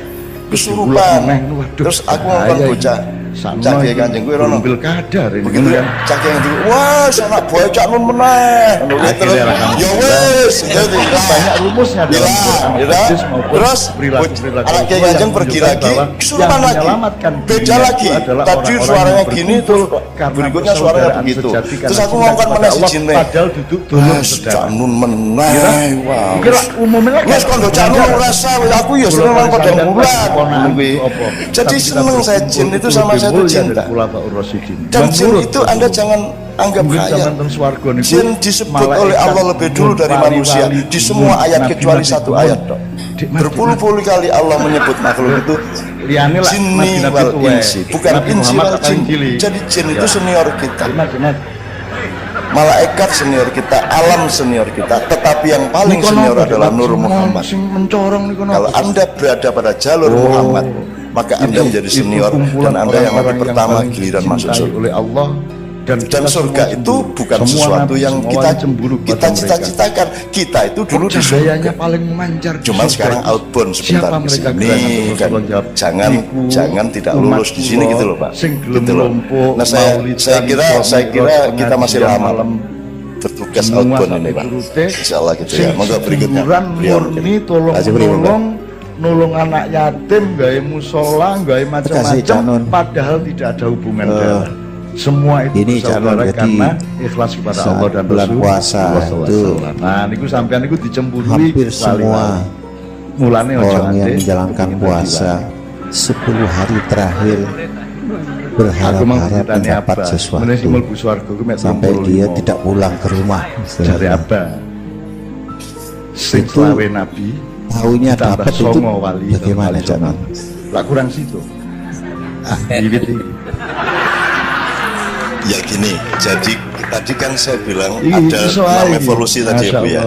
Kesurupan. Terus aku ngomong bocah cak kiai kanjeng kuwi rono. Pilkada ini Begitu kan. cak yang itu, wah anak boy cak nun meneh. Terus ya wes, jadi Banyak rumusnya dalam Quran, hadis maupun terus perilaku-perilaku anak kiai yang kanjeng pergi menunjukkan lagi, bahwa kesurupan yang lagi, menyelamatkan beda dunia lagi. itu adalah Tadi orang-orang suaranya yang gini, berkumpul terus karena berikutnya suaranya persaudaraan begitu. sejati, Terus karena aku cinta ngomongkan kepada mana Allah, si Jinne. padahal duduk dulu Cak nun meneh, wow. Kira umumnya Wes kondo cak nun rasa, aku ya seneng nang padang bulan. Jadi seneng saya jin itu sama saya itu cinta. Dan jin itu Anda jangan anggap Mungkin kaya. zaman teng swarga niku Jin disebut malaikat oleh Allah lebih dulu dari manusia di semua ayat kecuali satu ayat tok. Berpuluh-puluh kali Allah menyebut makhluk itu liyane lah jinni nabi-nabi wal tuwek. insi, bukan Nabi insi Muhammad wal tak paling jin. cilik. Jadi jin itu senior kita, Jemat. malaikat senior kita, alam senior kita, tetapi yang paling senior adalah Nur Muhammad. Sing mencorong niku Kalau Anda berada pada jalur Muhammad, maka Anda menjadi senior dan Anda yang lebih pertama giliran masuk surga. oleh Allah dan Surga itu bukan sesuatu yang kita cita-citakan. Kita itu dulu di surga. paling memancar. Cuman sekarang outbound sebentar ke sini kan. Jangan tidak lulus di sini gitu loh Pak. Gitu loh. Nah saya kira kita masih lama bertugas outbound ini Pak. Insyaallah gitu ya. Monggo berikutnya. Murni nolong anak yatim, gawe musola, gawe macam-macam, padahal tidak ada hubungan darah. Semua itu ini calon jadi karena ikhlas kepada Allah dan bulan Rasul puasa itu nah niku sampean niku dicemburi hampir semua mulane orang yang menjalankan puasa 10 hari terakhir berharap-harap mendapat sesuatu sampai dia tidak pulang ke rumah. Dari apa? Itu Nabi tahunya dapat itu wali, bagaimana jangan? Lah kurang situ. Bibit ini. Ya gini, jadi tadi kan saya bilang ada 6 evolusi tadi ya Bu ya.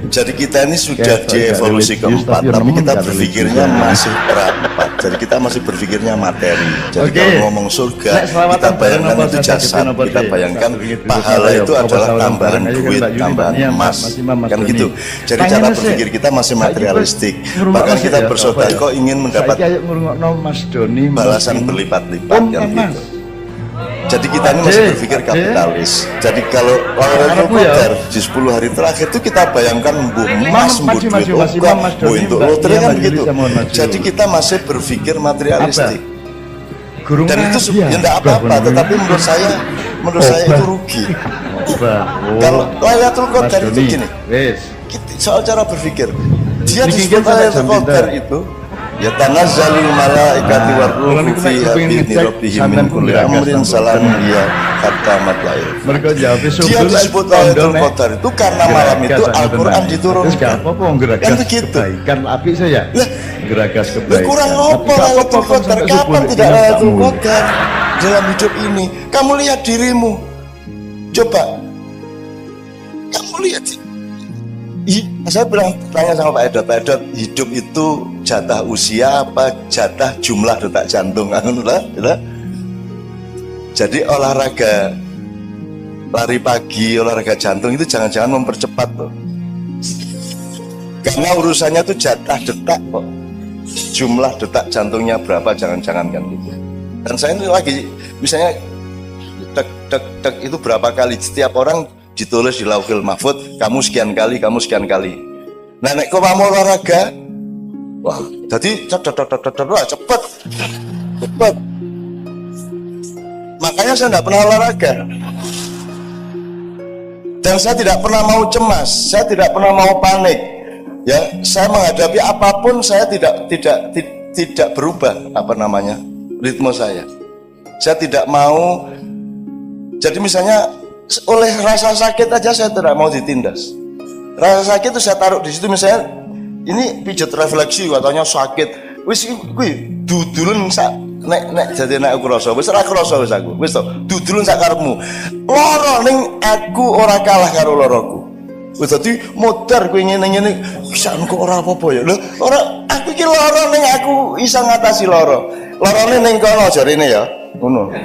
Jadi kita ini sudah di evolusi keempat, tapi kita berpikirnya masih keempat. Jadi kita masih berpikirnya materi. Jadi kalau ngomong surga, kita bayangkan itu jasad, kita bayangkan pahala itu adalah tambahan duit, tambahan emas, kan gitu. Jadi cara berpikir kita masih materialistik. Bahkan kita bersedekah ingin mendapat balasan berlipat-lipat, kan gitu. Jadi kita ini masih berpikir kapitalis. Jadi kalau Lailatul Qadar di 10 hari terakhir itu kita bayangkan emas, duit logam, untuk lotre kan begitu. Jadi kita masih berpikir materialistik. Dan itu ya tidak apa-apa, tetapi menurut saya itu rugi. Kalau Lailatul Qadar itu gini, soal cara berpikir, dia disebut Lailatul Qadar itu ya tanazzalul malaikati warruhu fiha bi'izni rabbihim min kulli amrin salamun hiya hatta matla'il. Dia disebut Lailatul Qadar itu karena malam itu Al-Qur'an diturunkan. Kan begitu. Kan apik saya. Geragas kebaikan. Kurang apa Lailatul Qadar? Kapan tidak Lailatul Qadar dalam hidup ini? Kamu lihat dirimu. Coba. Kamu lihat. Saya bilang tanya sama Pak Edot, hidup itu jatah usia apa jatah jumlah detak jantung? Jadi olahraga lari pagi, olahraga jantung itu jangan-jangan mempercepat tuh. Karena urusannya tuh jatah detak kok. Jumlah detak jantungnya berapa jangan-jangan kan gitu. Dan saya ini lagi misalnya dek itu berapa kali setiap orang ditulis di Lauhul Mahfuz, kamu sekian kali. Nah, nek kok mau olahraga, wah, jadi cepet. Makanya saya tidak pernah olahraga. Dan saya tidak pernah mau cemas, saya tidak pernah mau panik. Ya, saya menghadapi apapun saya tidak berubah ritme saya. Saya tidak mau. Jadi misalnya oleh rasa sakit aja saya tidak mau ditindas. Rasa sakit itu saya taruh di situ misalnya ini pijat refleksi katanya sakit. Wis kuwi dudulun sak nek jadi nek aku rasa wis ora krasa wis aku. Wis to, dudulun sak karepmu. Lara ning aku ora kalah karo laraku. Wis dadi modar kowe ngene-ngene bisa kok ora apa-apa ya. Lho, ora aku iki lara ning aku iso ngatasi lara. Larane ning kono jarene ya. Ngono.